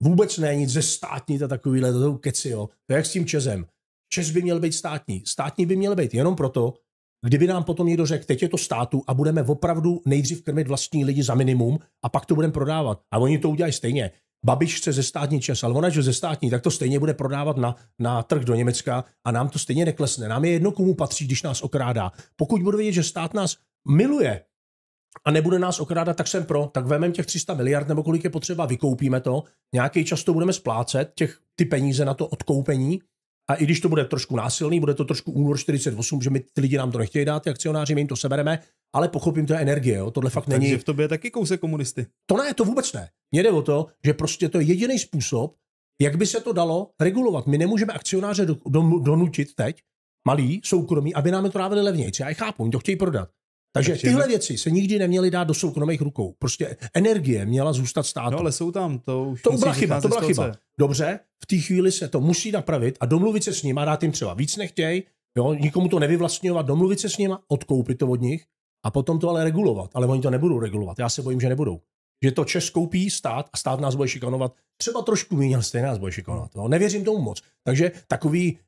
vůbec ne nic ze státní a takovýhle, to keci, jo. To je jak s tím Česem. Čes by měl být státní. Státní by měl být jenom proto, kdyby nám potom někdo řekl, teď je to státu a budeme opravdu nejdřív krmit vlastní lidi za minimum a pak to budeme prodávat. A oni to udělají stejně. Babiš chce ze státní Čes, ale ona, že ze státní, tak to stejně bude prodávat na trh do Německa a nám to stejně neklesne. Nám je jedno, komu patří, když nás okrádá. Pokud budu vědět, že stát nás miluje a nebude nás okrádat, tak jsem pro, tak vememe těch 300 miliard nebo kolik je potřeba, vykoupíme to, nějaký čas to budeme splácet, ty peníze na to odkoupení. A i když to bude trošku násilný, bude to trošku únor 48, že my ty lidi nám to nechtějí dát, ty akcionáři, my jim to sebereme, ale pochopím, to je energie, jo? Tohle fakt není. Takže v tobě je taky kousek komunisty. To ne, to vůbec ne. Mně jde o to, že prostě to je jediný způsob, jak by se to dalo regulovat. My nemůžeme akcionáře donutit teď, malý, soukromí, aby nám to dávali levněji. Já je chápu, oni to chtějí prodat. Takže tyhle věci se nikdy neměly dát do soukromých rukou. Prostě energie měla zůstat státu. No ale jsou tam, to už to byla chyba. Dobře, v té chvíli se to musí napravit a domluvit se s nimi, dát jim třeba víc nechtěj, jo, nikomu to nevyvlastňovat, domluvit se s nimi, odkoupit to od nich a potom to ale regulovat. Ale oni to nebudou regulovat. Já se bojím, že nebudou. Že to Čes koupí stát a stát nás bude šikanovat. Třeba trošku méně, ale stejně nás bude šikanovat. No, nevěřím tomu moc. Takže takový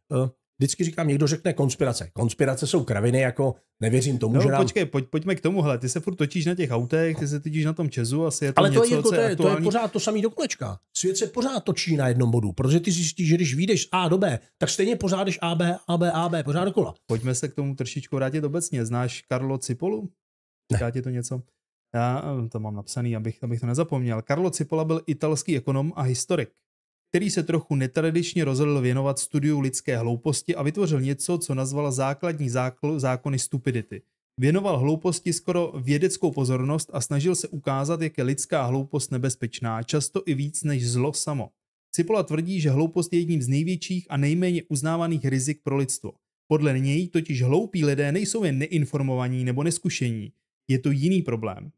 vždycky říkám, někdo řekne konspirace. Konspirace jsou kraviny, jako nevěřím tomu, že nám... Počkej, pojďme k tomuhle. Ty se furt točíš na těch autech, ty se točíš na tom Česu, asi je to ale něco, co je aktuální. To je pořád to samý do kolečka. Svět se pořád točí na jednom bodu, protože ty zjistíš, že když vyjdeš z A do B, tak stejně pořád jdeš A, B, pořád dokola. Pojďme se k tomu trošičku vrátit obecně. Znáš Carlo Cipolu? Říká ti to něco? Já to mám napsaný, abych to nezapomněl. Carlo Cipolla byl italský ekonom a historik, který se trochu netradičně rozhodl věnovat studiu lidské hlouposti a vytvořil něco, co nazval základní zákony stupidity. Věnoval hlouposti skoro vědeckou pozornost a snažil se ukázat, jak je lidská hloupost nebezpečná, často i víc než zlo samo. Cipolla tvrdí, že hloupost je jedním z největších a nejméně uznávaných rizik pro lidstvo. Podle něj totiž hloupí lidé nejsou jen neinformovaní nebo neskušení. Je to jiný problém.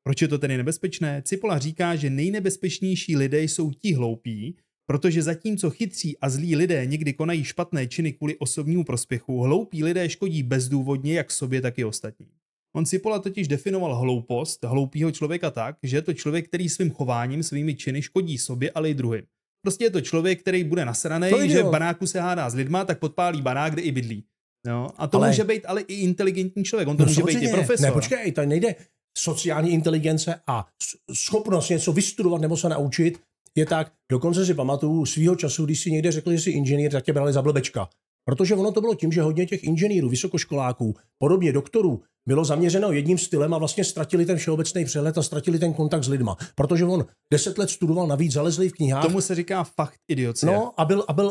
Proč je to tedy nebezpečné? Cipolla říká, že nejnebezpečnější lidé jsou ti hloupí, protože zatímco chytří a zlí lidé někdy konají špatné činy kvůli osobnímu prospěchu, hloupí lidé škodí bezdůvodně jak sobě, tak i ostatním. On Cipolla totiž definoval hloupost hloupýho člověka tak, že je to člověk, který svým chováním, svými činy škodí sobě, ale i druhým. Prostě je to člověk, který bude nasranej, že v baráku se hádá s lidma, tak podpálí barák, kde i bydlí. Jo? A to může být ale i inteligentní člověk, on to může být i profesor. Ne, počkej, to nejde. Sociální inteligence a schopnost něco vystudovat nebo se naučit je tak, dokonce si pamatuju svýho času, když si někde řekli, že jsi inženýr, tak tě brali za blbečka. Protože ono to bylo tím, že hodně těch inženýrů, vysokoškoláků, podobně doktorů, bylo zaměřeno jedním stylem a vlastně ztratili ten všeobecný přehled a ztratili ten kontakt s lidma. Protože on 10 let studoval, navíc zalezlý v knihách. Tomu se říká fakt idiocie. No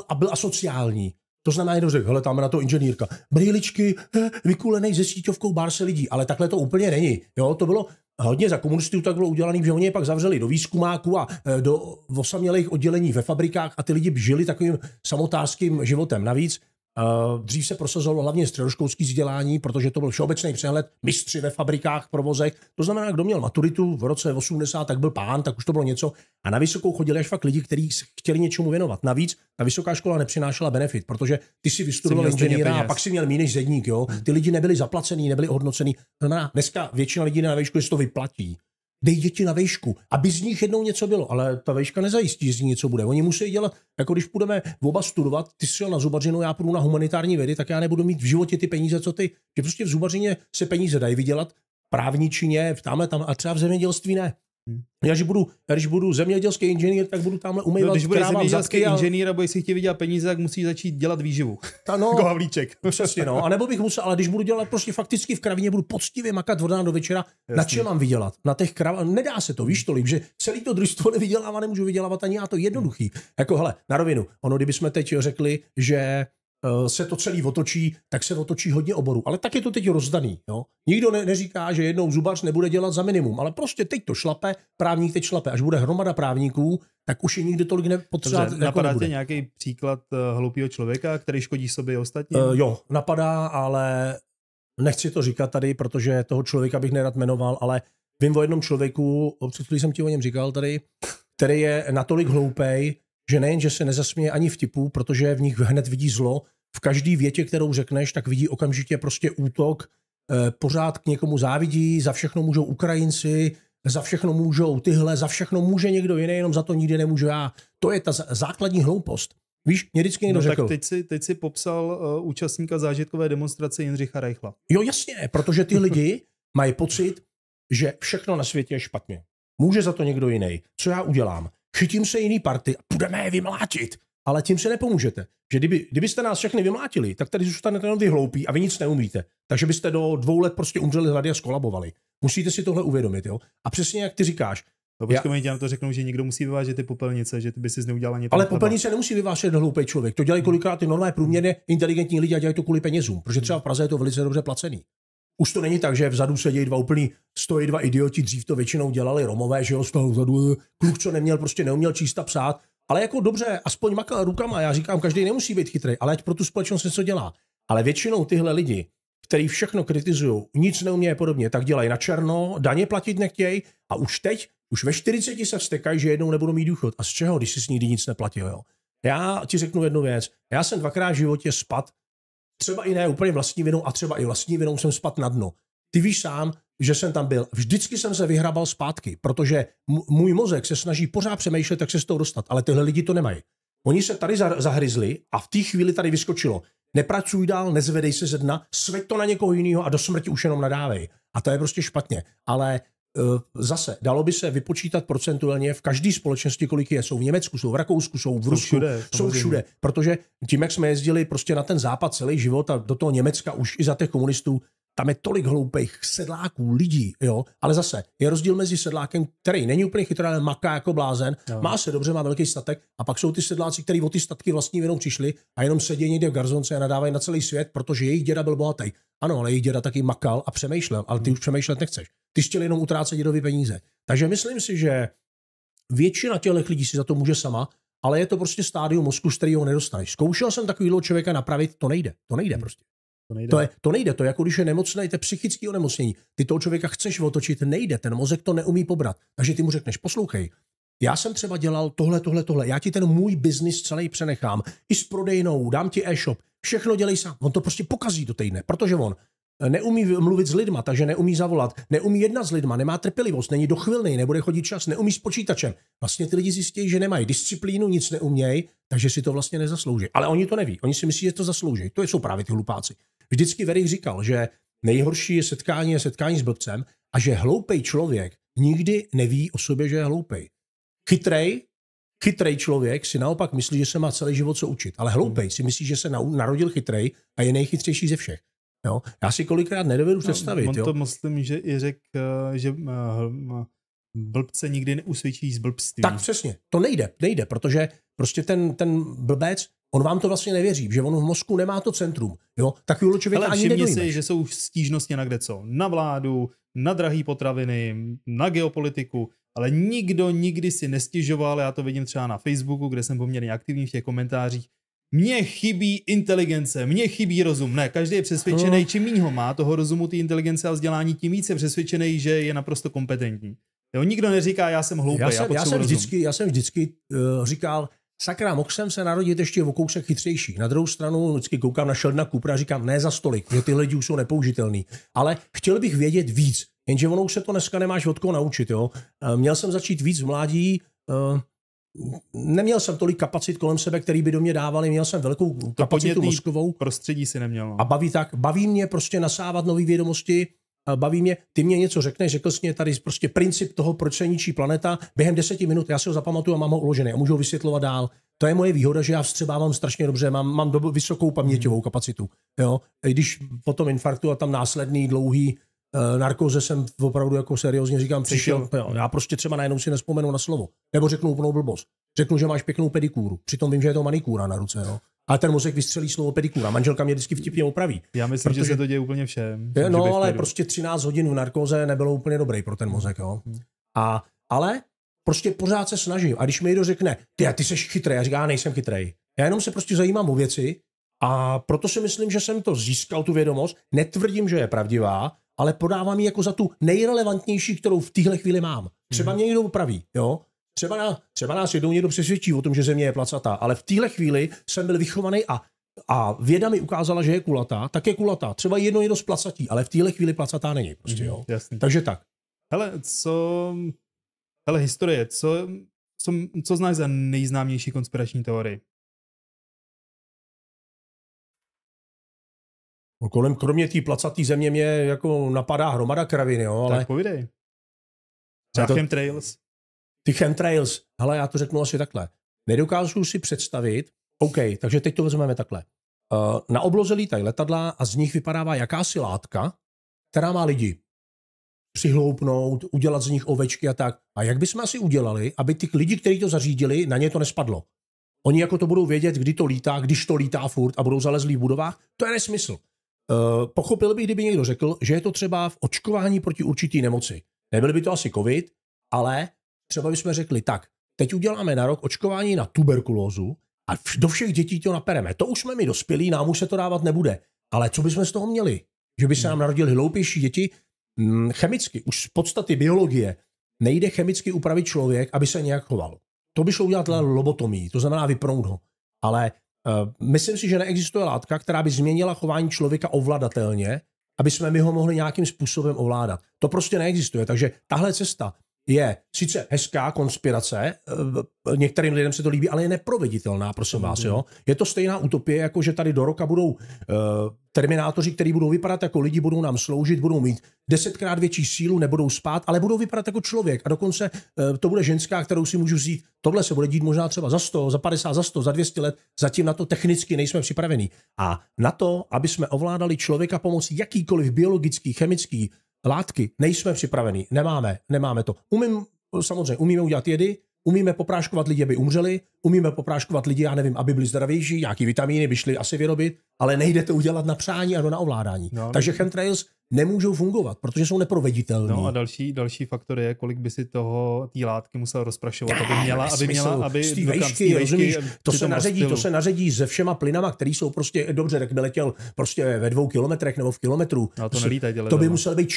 a byl asociální. To znamená, že řekl, hele, tam na to inženýrka. Brýličky, vykulenej se síťovkou, bárse lidí. Ale takhle to úplně není. Jo, to bylo hodně za komunistů tak bylo udělané, že oni je pak zavřeli do výzkumáku a do osamělých oddělení ve fabrikách a ty lidi žili takovým samotářským životem. Navíc dřív se prosazovalo hlavně středoškolské vzdělání, protože to byl všeobecný přehled, mistři ve fabrikách, provozech. To znamená, kdo měl maturitu v roce 80, tak byl pán, tak už to bylo něco. A na vysokou chodili až fakt lidi, kteří chtěli něčemu věnovat. Navíc ta vysoká škola nepřinášela benefit, protože ty si vystudoval inženýra a pak si měl míň zedník, jo. Ty lidi nebyli zaplacený, nebyli ohodnocený. To znamená, dneska většina lidí na výšku si to vyplatí. Dej děti na vejšku, aby z nich jednou něco bylo, ale ta vejška nezajistí, že z ní něco bude. Oni musí dělat, jako když půjdeme oba studovat, ty jsi šel na zubařinu, já půjdu na humanitární vědy, tak já nebudu mít v životě ty peníze, co ty. Že prostě v zubařině se peníze dají vydělat, právničině, tamhle tam a třeba v zemědělství ne. Když budu zemědělský inženýr, tak budu tamhle umývat. No, když budeš zemědělský inženýr a budeš si chtít vydělat peníze, tak musíš začít dělat výživu. Jako Havlíček. Přesně, no. A nebo bych musel, ale když budu dělat prostě fakticky v kravině, budu poctivě makat od rána do večera. Jasný. Na čem mám vydělat? Na těch nedá se to, víš tolik, že celý to družstvo nevydělává, nemůžu vydělávat ani já, to jednoduchý. Jako hele, na rovinu, ono kdybychom teď řekli, že se to celý otočí, tak se otočí hodně oborů. Ale tak je to teď rozdaný. Jo? Nikdo neříká, že jednou zubař nebude dělat za minimum, ale prostě teď to šlape, právník teď šlape. Až bude hromada právníků, tak už je nikdy tolik nepotřebovat. Jako napadá tě nějaký příklad hloupého člověka, který škodí sobě ostatním? Jo, napadá, ale nechci to říkat tady, protože toho člověka bych nerad jmenoval, ale vím o jednom člověku, před chvílí jsem ti o něm říkal tady, který je natolik hloupej, že nejen, že se nezasměje ani vtipu, protože v nich hned vidí zlo, v každý větě, kterou řekneš, tak vidí okamžitě prostě útok, pořád k někomu závidí, za všechno můžou Ukrajinci, za všechno můžou tyhle, za všechno může někdo jiný, jenom za to nikdy nemůžu já. To je ta základní hloupost. Víš, mě vždycky někdo řekl. Tak teď si popsal účastníka zážitkové demonstrace Jindřicha Reichla. Jo, jasně, protože ty lidi mají pocit, že všechno na světě je špatně. Může za to někdo jiný. Co já udělám? Chytím se jiný party a budeme je vymlátit. Ale tím se nepomůžete. Že kdybyste nás všechny vymlátili, tak tady zůstanete jenom vy hloupí a vy nic neumíte. Takže byste do 2 let prostě umřeli hlady a skolabovali. Musíte si tohle uvědomit, jo? A přesně jak ty říkáš. Počkej, ti na to řeknou, že někdo musí vyvážet ty popelnice, že ty by si neudělal ani. Ale popelnice nemusí vyvážet hloupý člověk. To dělají kolikrát ty normálně průměrně inteligentní lidi a dělají to kvůli penězům, protože třeba v Praze je to velice dobře placený. Už to není tak, že vzadu sedějí stojí dva idioti, dřív to většinou dělali Romové, že jo, z toho vzadu kluk, co neuměl číst a psát, ale jako dobře, aspoň makal rukama, já říkám, každý nemusí být chytrý, ale ať pro tu společnost něco dělá. Ale většinou tyhle lidi, kteří všechno kritizují, nic neumějí podobně, tak dělají na černo, daně platit nechtějí a už ve 40 se vztekají, že jednou nebudou mít důchod. A z čeho, když jsi s nikdy nic neplatil, jo? Já ti řeknu jednu věc. Já jsem 2krát v životě spadl, třeba i ne úplně vlastní vinou a třeba i vlastní vinou jsem spadl na dno. Ty víš sám, že jsem tam byl. Vždycky jsem se vyhrabal zpátky, protože můj mozek se snaží pořád přemýšlet, jak se z toho dostat, ale tyhle lidi to nemají. Oni se tady zahryzli a v té chvíli tady vyskočilo. Nepracuj dál, nezvedej se ze dna, sveď to na někoho jiného a do smrti už jenom nadávej. A to je prostě špatně. Ale zase, dalo by se vypočítat procentuálně v každé společnosti, kolik je. Jsou v Německu, jsou v Rakousku, jsou v Rusku, jsou všude. Protože tím, jak jsme jezdili prostě na ten západ celý život a do toho Německa už i za těch komunistů, tam je tolik hloupých sedláků, lidí, jo. Ale zase je rozdíl mezi sedlákem, který není úplně chytrý, ale maká jako blázen, jo. Má se dobře, má velký statek, a pak jsou ty sedláci, kteří o ty statky vlastní vinou přišli a jenom sedí někde v garzonce a nadávají na celý svět, protože jejich děda byl bohatý. Ano, ale jejich děda taky makal a přemýšlel, ale ty už přemýšlet nechceš. Ty chtěl jenom utrácet dědovi peníze. Takže myslím si, že většina těch lidí si za to může sama, ale je to prostě stádium mozku, z kterého nedostaneš. Zkoušel jsem takovýhle člověka napravit, to nejde prostě. To nejde, to je jako když je nemocný, to je psychické onemocnění. Ty toho člověka chceš otočit, nejde, ten mozek to neumí pobrat. Takže ty mu řekneš, poslouchej, já jsem třeba dělal tohle, já ti ten můj biznis celý přenechám, i s prodejnou, dám ti e-shop, všechno dělej sám. On to prostě pokazí do týdne, protože on neumí mluvit s lidma, takže neumí zavolat, neumí jednat s lidma, nemá trpělivost, není dochvilný, nebude chodit čas, neumí s počítačem. Vlastně ty lidi zjistí, že nemají disciplínu, nic neumějí, takže si to vlastně nezaslouží. Ale oni to neví, oni si myslí, že to zaslouží. To jsou právě ty hlupáci. Vždycky Verich říkal, že nejhorší je setkání s blbcem a že hloupej člověk nikdy neví o sobě, že je hloupej. Chytrej člověk si naopak myslí, že se má celý život co učit, ale hloupej si myslí, že se narodil chytrej a je nejchytřejší ze všech. Jo? Já si kolikrát nedovedu představit. On to myslím, že i řekl, že blbce nikdy neusvědčí z blbství. Tak přesně, to nejde, protože prostě ten blbec, on vám to vlastně nevěří, že on v mozku nemá to centrum. Jo? Takovýhle člověka ani nedojmeš. Si, že jsou stížnosti na kdeco. Na vládu, na drahý potraviny, na geopolitiku, ale nikdo nikdy si nestěžoval, já to vidím třeba na Facebooku, kde jsem poměrně aktivní v těch komentářích, mně chybí inteligence, mně chybí rozum. Ne, každý je přesvědčený, čím méně ho má toho rozumu, ty inteligence a vzdělání, tím více přesvědčený, že je naprosto kompetentní. Jo, nikdo neříká, já jsem hloupý, já jsem vždycky říkal, sakra, mohl jsem se narodit ještě o kousek chytřejší. Na druhou stranu vždycky koukám na Sheldona Coopera a říkám, ne za stolik, že ty lidi už jsou nepoužitelný. Ale chtěl bych vědět víc, jenže ono už se to dneska nemáš od koho naučit. Jo? Měl jsem začít víc v mládí, neměl jsem tolik kapacit kolem sebe, který by do mě dávali, měl jsem velkou kapacitu mozkovou. Prostředí si neměl. No. A baví mě prostě nasávat nové vědomosti, baví mě, ty mě něco řekneš, řekl jsi mě tady prostě princip toho, proč se ničí planeta, během 10 minut já si ho zapamatuju a mám ho uložený a můžu ho vysvětlovat dál. To je moje výhoda, že já vstřebávám strašně dobře, mám vysokou paměťovou kapacitu. Jo? I když po tom infarktu a tam následný dlouhý narkóze jsem opravdu jako seriózně říkám přišel. Já prostě třeba najednou si nespomenu na slovo. Nebo řeknu úplnou blbost. Řeknu, že máš pěknou pedikúru. Přitom vím, že je to manikúra na ruce. Jo? Ale ten mozek vystřelí slovo pedikúra. Manželka mě vždycky vtipně opraví. Já myslím, že se to děje úplně všem. No, ale prostě 13 hodin v narkóze nebylo úplně dobrý pro ten mozek. Jo? Ale prostě pořád se snažím. A když mi někdo řekne, ty seš chytrý, já říkám, já nejsem chytrý. Já jenom se prostě zajímám o věci A proto si myslím, že jsem to získal, tu vědomost. Netvrdím, že je pravdivá, ale podávám ji jako za tu nejrelevantnější, kterou v téhle chvíli mám. Třeba mě někdo opraví, jo? Třeba nás jednou někdo přesvědčí o tom, že Země je placatá, ale v téhle chvíli jsem byl vychovaný a věda mi ukázala, že je kulatá, tak je kulatá. Třeba jedno splacatí, ale v téhle chvíli placatá není. Prostě, jo? Jasný. Takže tak. Hele, historie, co znáš za nejznámější konspirační teorii? Kromě té placatý Země mě jako napadá hromada kravin, jo, ale... Tak povídej. Třeba chemtrails. Ty chemtrails, hele, já to řeknu asi takhle. Nedokážu si představit, OK, takže teď to vezmeme takhle. Na obloze lítají letadla a z nich vypadává jakási látka, která má lidi přihloupnout, udělat z nich ovečky a tak. A jak bychom asi udělali, aby ty lidi, kteří to zařídili, na ně to nespadlo? Oni jako to budou vědět, kdy to lítá, když to lítá furt a budou zalezlí v budovách? To je nesmysl. Pochopil bych, kdyby někdo řekl, že je to třeba v očkování proti určitý nemoci. Nebyl by to asi covid, ale třeba bychom řekli tak, teď uděláme na rok očkování na tuberkulózu a do všech dětí to napereme. To už jsme my dospělí, nám už se to dávat nebude. Ale co bychom z toho měli? Že by se nám narodili hloupější děti? Chemicky, už z podstaty biologie, nejde chemicky upravit člověk, aby se nějak choval. To by šlo udělat lobotomii, to znamená vypnout ho. Ale myslím si, že neexistuje látka, která by změnila chování člověka ovladatelně, aby jsme my ho mohli nějakým způsobem ovládat. To prostě neexistuje, takže tahle cesta je sice hezká konspirace, některým lidem se to líbí, ale je neproveditelná, prosím vás. Jo? Je to stejná utopie, jako že tady do roka budou terminátoři, kteří budou vypadat jako lidi, budou nám sloužit, budou mít 10krát větší sílu, nebudou spát, ale budou vypadat jako člověk. A dokonce to bude ženská, kterou si můžu vzít. Tohle se bude dít možná třeba za 100, za 50, za 100, za 200 let. Zatím na to technicky nejsme připravení. A na to, aby jsme ovládali člověka pomocí jakýkoliv biologický, chemický látky, nejsme připravení, nemáme to. Samozřejmě umíme udělat jedy, umíme popráškovat lidi, aby umřeli, umíme popráškovat lidi, já nevím, aby byli zdravější, nějaký vitamíny by šly asi vyrobit, ale nejde to udělat na přání a na ovládání. No, takže chemtrails nemůžou fungovat, protože jsou neproveditelní. No a další faktor je, kolik by si té látky musel rozprašovat, aby z té vejšky, rozumíš, to se naředí se všema plynama, který jsou prostě, dobře, tak by letěl prostě ve 2 kilometrech nebo v kilometru. No, to by musel být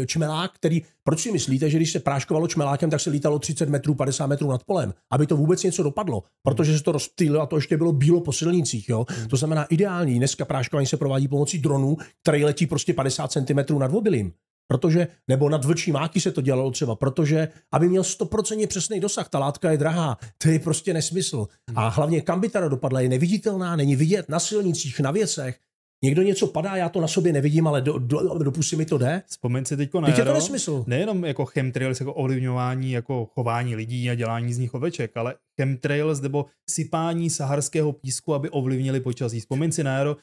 čmelák, který, proč si myslíte, že když se práškovalo čmelákem, tak se lítalo 30 metrů, 50 metrů nad polem, aby to vůbec něco dopadlo, protože se to rozptýlilo a to ještě bylo bílo po silnicích, jo. To znamená ideální. Dneska práškování se provádí pomocí dronů, který letí prostě 50 cm nad obilím. Protože, nebo nad vlčí máky se to dělalo třeba, protože aby měl 100% přesný dosah, ta látka je drahá, to je prostě nesmysl. A hlavně kam by teda dopadla, je neviditelná, není vidět na silnicích, na věcech. Někdo něco padá, já to na sobě nevidím, ale do pusy mi to jde. Vzpomeň si teďko na jaro, je to nesmysl. Nejenom jako chemtrails, jako ovlivňování, jako chování lidí a dělání z nich oveček, ale chemtrails nebo sypání saharského písku, aby ovlivnili počasí. Vzpomeň si na jaro,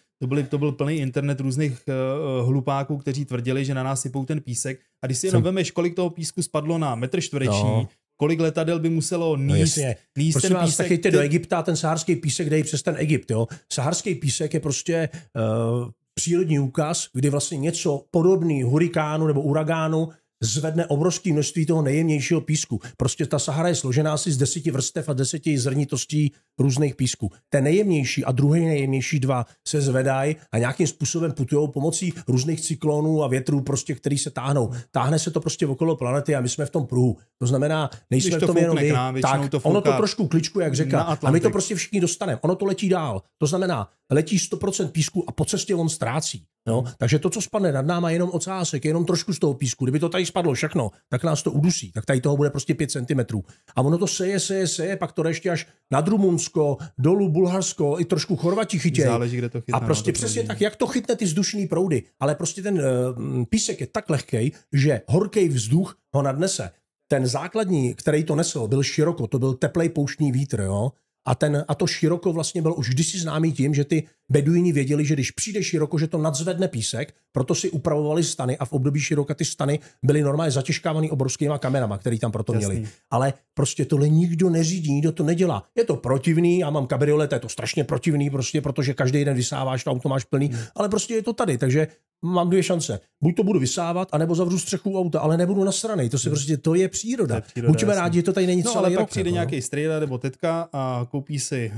to byl plný internet různých hlupáků, kteří tvrdili, že na nás sypou ten písek. A když si jenom vemeš, kolik toho písku spadlo na metr čtvereční, kolik letadel by muselo níst ten písek. Tak jděte do Egypta, ten saharský písek jde i přes ten Egypt. Jo? Saharský písek je prostě přírodní úkaz, kdy vlastně něco podobný hurikánu nebo uragánu zvedne obrovské množství toho nejjemnějšího písku. Prostě ta Sahara je složená asi z 10 vrstev a 10 zrnitostí různých písků. Ten nejjemnější a druhý nejjemnější dva se zvedají a nějakým způsobem putujou pomocí různých cyklonů a větrů, prostě, který se táhnou. Táhne se to prostě okolo planety a my jsme v tom pruhu. To znamená, nejsme v tom jenom my. Tak, ono to trošku kličkuje, jak řekla. A my to prostě všichni dostaneme. Ono to letí dál. To znamená, letí 100% písku a po cestě on ztrácí. No, takže to, co spadne nad náma, je jenom ocásek, je jenom trošku z toho písku. Kdyby to tady spadlo všechno, tak nás to udusí. Tak tady toho bude prostě 5 cm. A ono to seje, pak to ještě až nad Rumunsko, dolů Bulharsko, i trošku Chorvati chytějí. Záleží, kde to chytne. A prostě přesně tak, jak to chytne ty vzdušní proudy. Ale prostě ten písek je tak lehkej, že horký vzduch ho nadnese. Ten základní, který to nesl, byl široko, to byl teplej pouštní vítr, jo. A to široko vlastně bylo už kdysi známý tím, že ty beduini věděli, že když přijde široko, že to nadzvedne písek, proto si upravovali stany a v období široka ty stany byly normálně zatěžkávaný obrovskýma kamerama, který tam proto měli. Ale prostě tohle nikdo neřídí, nikdo to nedělá. Je to protivný, já mám kabriolet, je to strašně protivný, prostě, protože každý den vysáváš, to auto máš plný, ale prostě je to tady, takže mám 2 šance. Buď to budu vysávat, anebo zavřu střechu auta, ale nebudu nasranej. To si prostě, to je příroda. Buďme rádi, že to tady není celý ale rok. pak přijde nějaký strejda nebo tetka a koupí si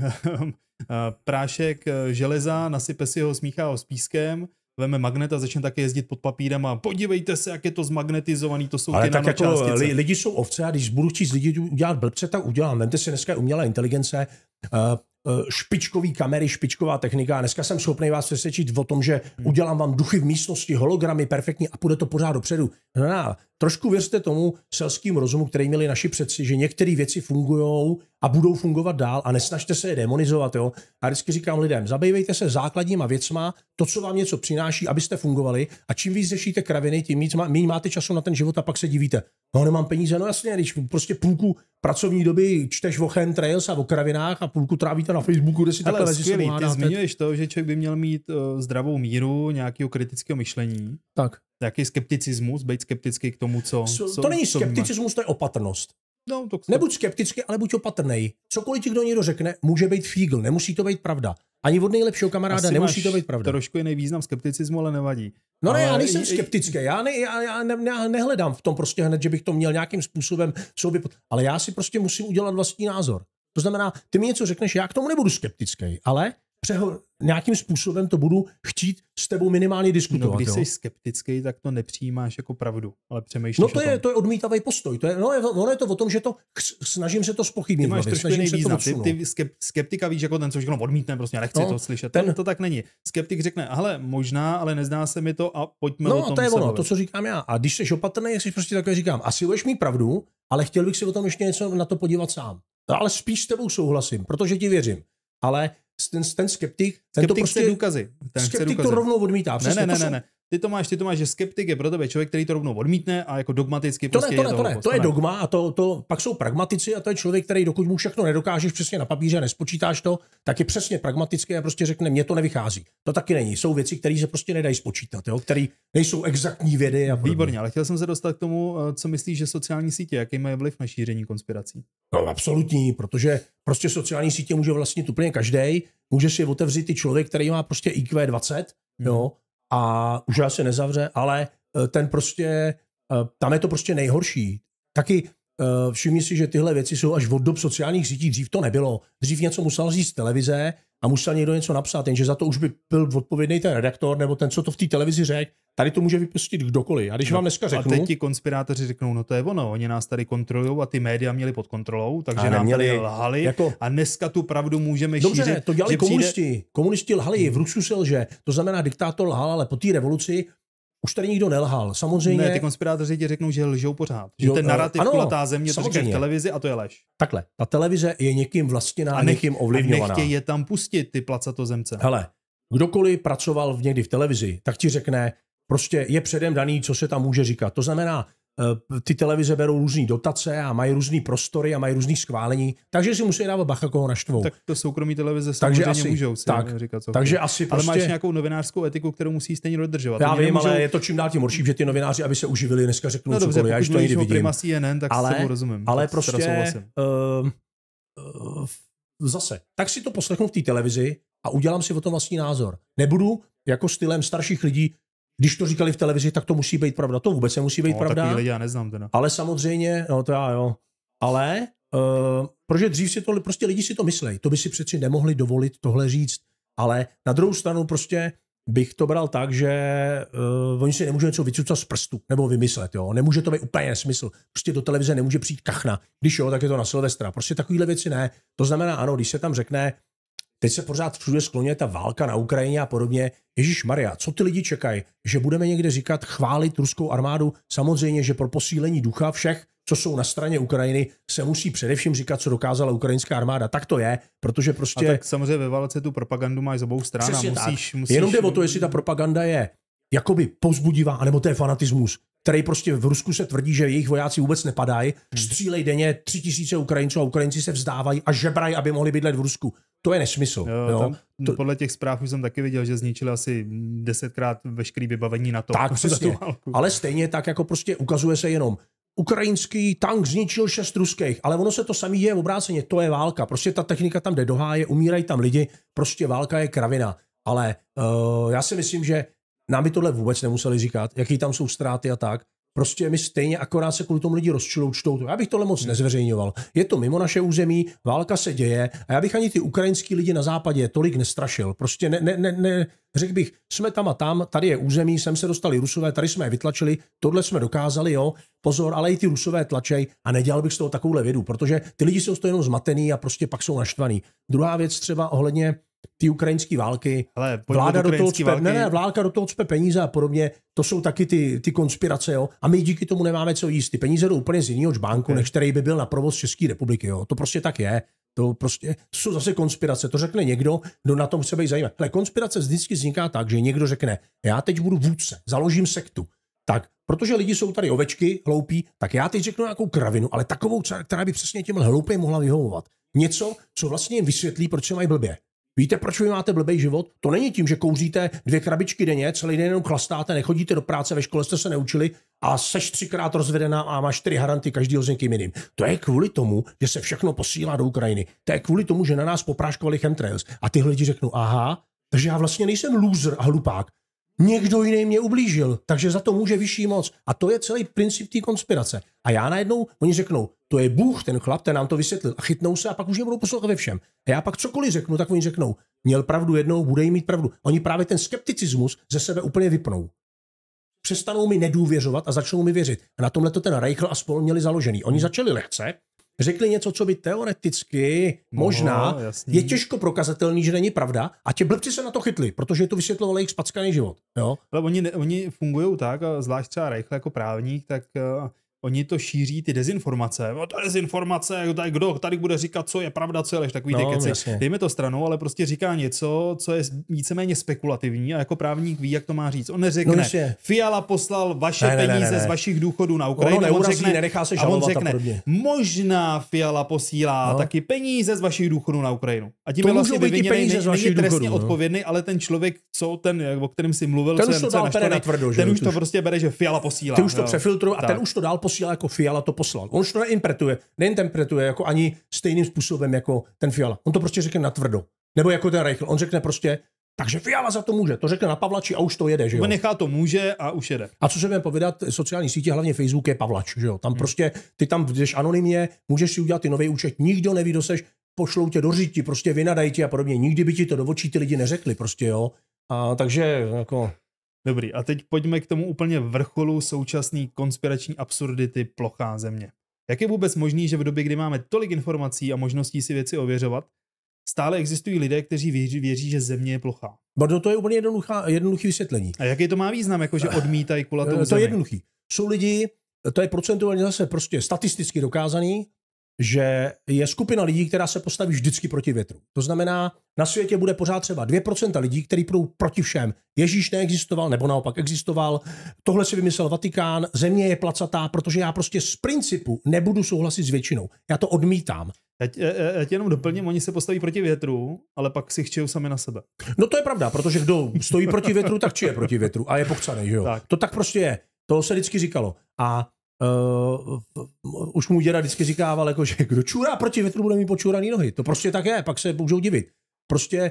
prášek železa, nasype si ho, smíchá ho s pískem, veme magnet a začne také jezdit pod papírem a podívejte se, jak je to zmagnetizovaný, to jsou ale ty tak nanočástice. Jako lidi jsou ovce a když budu chtít z lidí udělat blbce, tak udělám. Vemte si dneska umělá inteligence, špičkový kamery, špičková technika. Dneska jsem schopný vás přesvědčit o tom, že udělám vám duchy v místnosti, hologramy perfektní a půjde to pořád dopředu. No, trošku věřte tomu selským rozumu, který měli naši předci, že některé věci fungují a budou fungovat dál a nesnažte se je demonizovat. Jo? A vždycky říkám lidem, zabývejte se základníma věcma, to, co vám něco přináší, abyste fungovali a čím víc řešíte kraviny, tím méně máte času na ten život a pak se divíte. No, nemám peníze, no jasně, když prostě půlku pracovní doby čteš o chemtrails a o kravinách a půlku trávíte na Facebooku, kde si takhle lezi se ty zmiňuješ to, že člověk by měl mít zdravou míru nějakého kritického myšlení. Tak. Nějaký skepticismus, být skeptický k tomu, co to není skepticismus, to je opatrnost. No, Nebuď skeptický, ale buď opatrnej. Cokoliv ti kdo někdo řekne, může být fígl, nemusí to být pravda. Ani od nejlepšího kamaráda nemusí to být pravda. Trošku jiný význam skepticismu, ale nevadí. No ale ne, já nejsem skeptický, já nehledám v tom prostě hned, že bych to měl nějakým způsobem sobě, ale já si prostě musím udělat vlastní názor. To znamená, ty mi něco řekneš, já k tomu nebudu skeptický, ale nějakým způsobem to budu chtít s tebou minimálně diskutovat. No, když jsi skeptický, tak to nepřijímáš jako pravdu, ale přemýšlíš. No to je odmítavý postoj. Ono je to o tom, že to snažím se to zpochybnit. Ty máš trošku jiný význam. Ty skeptika víš jako ten, co všechno odmítne, prostě nechci to slyšet. To tak není. Skeptik řekne, hele, možná, ale nezdá se mi to a pojďme o tom. No to je ono, to, co říkám já. A když jsi opatrný, jak jsi prostě takové říkám, asi budeš mít pravdu, ale chtěl bych si o tom ještě něco na to podívat sám. No, ale spíš s tebou souhlasím, protože ti věřím. Ale ten skeptik to prostě chce důkazy. Skeptik to rovnou odmítá. Ne. Ty to máš, že skeptik je pro tebe člověk, který to rovnou odmítne a jako dogmaticky to je dogma a to pak jsou pragmatici a to je člověk, který dokud mu všechno nedokážeš přesně na papíře, nespočítáš to, tak je přesně pragmatický a prostě řekne, mně to nevychází. To taky není. Jsou věci, které se prostě nedají spočítat, jo? Které nejsou exaktní vědy. A výborně, ale chtěl jsem se dostat k tomu, co myslíš, že sociální sítě, jaký mají vliv na šíření konspirací? No, absolutní, protože prostě sociální sítě může vlastnit úplně každý. Může si otevřít ty člověk, který má prostě IQ 20, jo, a už se nezavře, ale ten prostě, tam je to prostě nejhorší. Taky všimni si, že tyhle věci jsou až od dob sociálních sítí, dřív to nebylo. Dřív něco musel říct z televize a musel někdo něco napsat, jenže za to už by byl odpovědný ten redaktor nebo ten, co to v té televizi řekl. Tady to může vypustit kdokoliv. A když vám dneska řeknu... A teď ti konspirátoři řeknou, no to je ono, oni nás tady kontrolují a ty média měli pod kontrolou, takže nám tady lhali jako... a dneska tu pravdu můžeme šířit. Dobře, to dělali komunisti. Komunisti lhali, v Rusku se lže. To znamená, diktátor lhal, ale po té revoluci už tady nikdo nelhal. Samozřejmě... Ne, ty konspirátoři ti řeknou, že lžou pořád. Že ten narrativ kulatá země, to říkají v televizi a to je lež. Takhle, ta televize je někým vlastněná, někým ovlivňovaná. A nechtějí je tam pustit, ty placatozemce. Hele, kdokoliv pracoval někdy v televizi, tak ti řekne, prostě je předem daný, co se tam může říkat. To znamená, ty televize berou různý dotace a mají různý prostory a mají různý schválení, takže si musí dávat bacha, koho naštvou. Tak to soukromí televize samozřejmě můžou si říkat cokoliv. Takže asi ale prostě... máš nějakou novinářskou etiku, kterou musí stejně dodržovat. Já vím, ale je to čím dál tím horší, že ty novináři, aby se uživili, dneska řeknou no cokoliv, já to někdy vidím. Prima CNN, tak s tebou rozumím. Ale prostě zase, tak si to poslechnu v té televizi a udělám si o tom vlastní názor. Nebudu jako stylem starších lidí, když to říkali v televizi, tak to musí být pravda. To vůbec nemusí být pravda. Takový lidi já neznám teda. Ale samozřejmě, no to já jo. Ale, protože dřív si to, prostě lidi si to myslej. To by si přeci nemohli dovolit tohle říct. Ale na druhou stranu prostě bych to bral tak, že oni si nemůžou něco vycucat z prstu nebo vymyslet. Jo? Nemůže to být úplně nesmysl. Prostě do televize nemůže přijít kachna. Když jo, tak je to na Silvestra. Prostě takovýhle věci ne. To znamená, ano, když se tam řekne, teď se pořád všude skloňuje ta válka na Ukrajině a podobně. Ježišmarja, co ty lidi čekají? Že budeme někde říkat, chválit ruskou armádu? Samozřejmě, že pro posílení ducha všech, co jsou na straně Ukrajiny, se musí především říkat, co dokázala ukrajinská armáda. Tak to je, protože prostě... A tak samozřejmě ve válce tu propagandu máš z obou stran a musíš... Jenom jde o to, jestli ta propaganda je jakoby povzbudivá, anebo to je fanatismus, který prostě v Rusku se tvrdí, že jejich vojáci vůbec nepadají, střílej denně 3000 Ukrajinců a Ukrajinci se vzdávají a žebrají, aby mohli bydlet v Rusku. To je nesmysl. Jo? Podle těch zpráv už jsem taky viděl, že zničili asi 10krát veškerý vybavení na to. Tak přesně. Ale stejně tak, jako prostě ukazuje se jenom ukrajinský tank zničil 6 ruských, ale ono se to samý děje v obráceně, to je válka. Prostě ta technika tam jde do háje, umírají tam lidi, prostě válka je kravina. Ale já si myslím, že nám by tohle vůbec nemuseli říkat, jaký tam jsou ztráty a tak. Prostě my stejně akorát se kvůli tomu lidi rozčilou, čtou to. Já bych tohle moc nezveřejňoval. Je to mimo naše území, válka se děje a já bych ani ty ukrajinský lidi na západě tolik nestrašil. Prostě řekl bych, jsme tam a tam, tady je území, sem se dostali Rusové, tady jsme je vytlačili, tohle jsme dokázali, jo, pozor, ale i ty Rusové tlačej a nedělal bych z toho takovouhle vědu, protože ty lidi jsou z toho jenom zmatený a prostě pak jsou naštvaný. Druhá věc třeba ohledně ty ukrajinské války. Vláda do toho cpe, válka do toho cpe peníze a podobně, to jsou taky ty konspirace, jo. A my díky tomu nemáme co jíst. Ty peníze jdou úplně z jiného žbánku, než který by byl na provoz České republiky, jo. To prostě tak je. To jsou zase konspirace. To řekne někdo, kdo na tom chce být zajímavý. Ale konspirace vždycky vzniká tak, že někdo řekne, já teď budu vůdce, založím sektu. Tak, protože lidi jsou tady ovečky, hloupí, tak já teď řeknu nějakou kravinu, ale takovou, která by přesně těmhle hloupým mohla vyhovovat. Něco, co vlastně jim vysvětlí, proč se mají blbě. Víte, proč vy máte blbej život? To není tím, že kouříte 2 krabičky denně, celý den jenom chlastáte, nechodíte do práce, ve škole jste se neučili a seš 3krát rozvedená a máš 4 haranty každýho s někým jiným. To je kvůli tomu, že se všechno posílá do Ukrajiny. To je kvůli tomu, že na nás popráškovali chemtrails. A tyhle lidi řeknou, aha, takže já vlastně nejsem loser a hlupák. Někdo jiný mě ublížil, takže za to může vyšší moc. A to je celý princip té konspirace. A já najednou, oni řeknou, to je Bůh, ten chlap, ten nám to vysvětlil. A chytnou se a pak už mě budou poslouchat ve všem. A já pak cokoliv řeknu, tak oni řeknou, měl pravdu jednou, bude jí mít pravdu. Oni právě ten skepticismus ze sebe úplně vypnou. Přestanou mi nedůvěřovat a začnou mi věřit. A na tomhle to ten Reichl a spol měli založený. Oni začali lehce, řekli něco, co by teoreticky možná je těžko prokazatelný, že není pravda a ti blbci se na to chytli, protože to vysvětlovalo jejich spackaný život. Jo? Ale oni fungují tak, a zvlášť třeba Reichl jako právník, tak oni to šíří ty dezinformace. Ta dezinformace, kdo tady bude říkat, co je pravda, co je lež, takový ty keci. Jasně. Dejme to stranou, ale prostě říká něco, co je víceméně spekulativní a jako právník ví, jak to má říct. On neřekne, Fiala poslal vaše peníze z vašich důchodů na Ukrajinu. On řekne, možná Fiala posílá taky peníze z vašich důchodů na Ukrajinu. A tím je vlastně vyviněný, není trestně odpovědný, ale ten člověk, o kterém si mluvil, ten už to prostě bere, že Fiala posílá. Ten už to přefiltruje a ten už to dál posílá jako Fiala to poslal. On už to neinterpretuje jako ani stejným způsobem jako ten Fiala. On to prostě řekne natvrdo. Nebo jako ten Reichl. On řekne prostě, takže Fiala za to může. To řekne na Pavlači a už to jede, že jo. On nechá to může a už jede. A co se budeme povědat, sociální sítě, hlavně Facebook je Pavlač, že jo. Tam prostě, ty tam jdeš anonymně, můžeš si udělat ty nový účet, nikdo neví, kdo seš, pošlou tě do řiti, prostě vynadají tě a podobně. Nikdy by ti to do očí ty lidi neřekli, prostě jo. A takže jako dobrý, a teď pojďme k tomu úplně vrcholu současné konspirační absurdity plochá země. Jak je vůbec možný, že v době, kdy máme tolik informací a možností si věci ověřovat, stále existují lidé, kteří věří, že země je plochá? Bo to je úplně jednoduchý vysvětlení. A jaký to má význam, jakože odmítají kulatou zemi? To je jednoduchý. Jsou lidi, to je procentuálně zase prostě statisticky dokázaný, že je skupina lidí, která se postaví vždycky proti větru. To znamená, na světě bude pořád třeba 2% lidí, kteří půjdou proti všem. Ježíš neexistoval, nebo naopak existoval, tohle si vymyslel Vatikán, země je placatá, protože já prostě z principu nebudu souhlasit s většinou. Já to odmítám. Já tě jenom doplním, oni se postaví proti větru, ale pak si chtějí sami na sebe. No to je pravda, protože kdo stojí proti větru, tak či je proti větru a je pochcanej, že jo. Tak. To tak prostě je. To se vždycky říkalo. A už můj děda vždycky říkával, jako, že kdo čůrá proti větru, bude mít počůraný nohy. To prostě tak je, pak se můžou divit. Prostě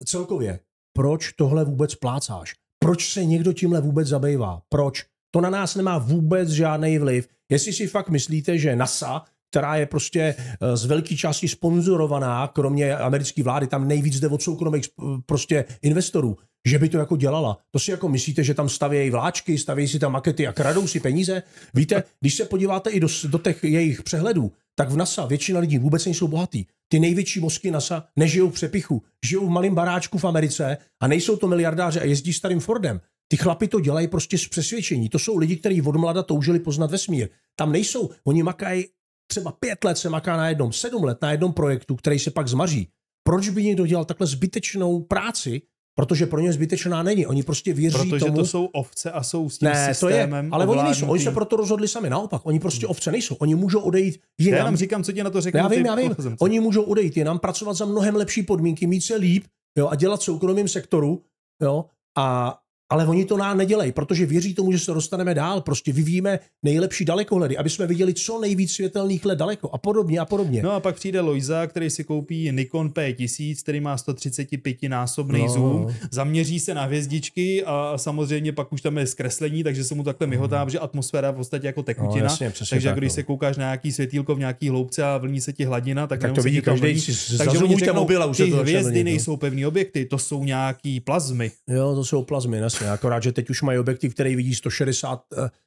celkově, proč tohle vůbec plácáš? Proč se někdo tímhle vůbec zabývá? Proč? To na nás nemá vůbec žádný vliv. Jestli si fakt myslíte, že NASA, která je prostě z velké části sponzorovaná, kromě americké vlády, tam nejvíc jde od soukromých prostě investorů, že by to jako dělala. To si jako myslíte, že tam stavějí vláčky, stavějí si tam makety a kradou si peníze? Víte, když se podíváte i do těch jejich přehledů, tak v NASA většina lidí vůbec nejsou bohatý. Ty největší mozky NASA nežijou v přepichu, žijou v malém baráčku v Americe a nejsou to miliardáři a jezdí starým Fordem. Ty chlapi to dělají prostě z přesvědčení. To jsou lidi, kteří od mlada toužili poznat vesmír. Tam nejsou, oni makají třeba 5 let se maká na jednom, 7 let na jednom projektu, který se pak zmaří. Proč by někdo dělal takhle zbytečnou práci? Protože pro ně zbytečná není. Oni prostě věří tomu. Protože to jsou ovce a jsou s tím systémem. To je, ale oni nejsou. Oni se proto rozhodli sami. Naopak, oni prostě ovce nejsou. Oni můžou odejít jinam. Já nám říkám, co ti na to řeknu. Já vím. Oni můžou odejít jinam, pracovat za mnohem lepší podmínky, mít se líp, jo, a dělat v soukromém sektoru, jo, a Ale oni to nedělají, protože věří tomu, že se dostaneme dál. Prostě vyvíjíme nejlepší dalekohledy, aby jsme viděli co nejvíc světelných let daleko a podobně a podobně. No a pak přijde Lojza, který si koupí Nikon P1000, který má 135násobný zoom, zaměří se na hvězdičky a samozřejmě pak už tam je zkreslení, takže se mu takhle myhotá, že atmosféra v podstatě jako tekutina. No, jasně, takže když se koukáš na nějaký světýlko v nějaký hloubce a vlní se ti hladina, tak to vidí každý. Takže oni řeknou, ty hvězdy nejsou pevný objekty, to jsou nějaký plazmy. Jo, to jsou plazmy, jasně. Akorát, že teď už mají objektiv, který vidí 160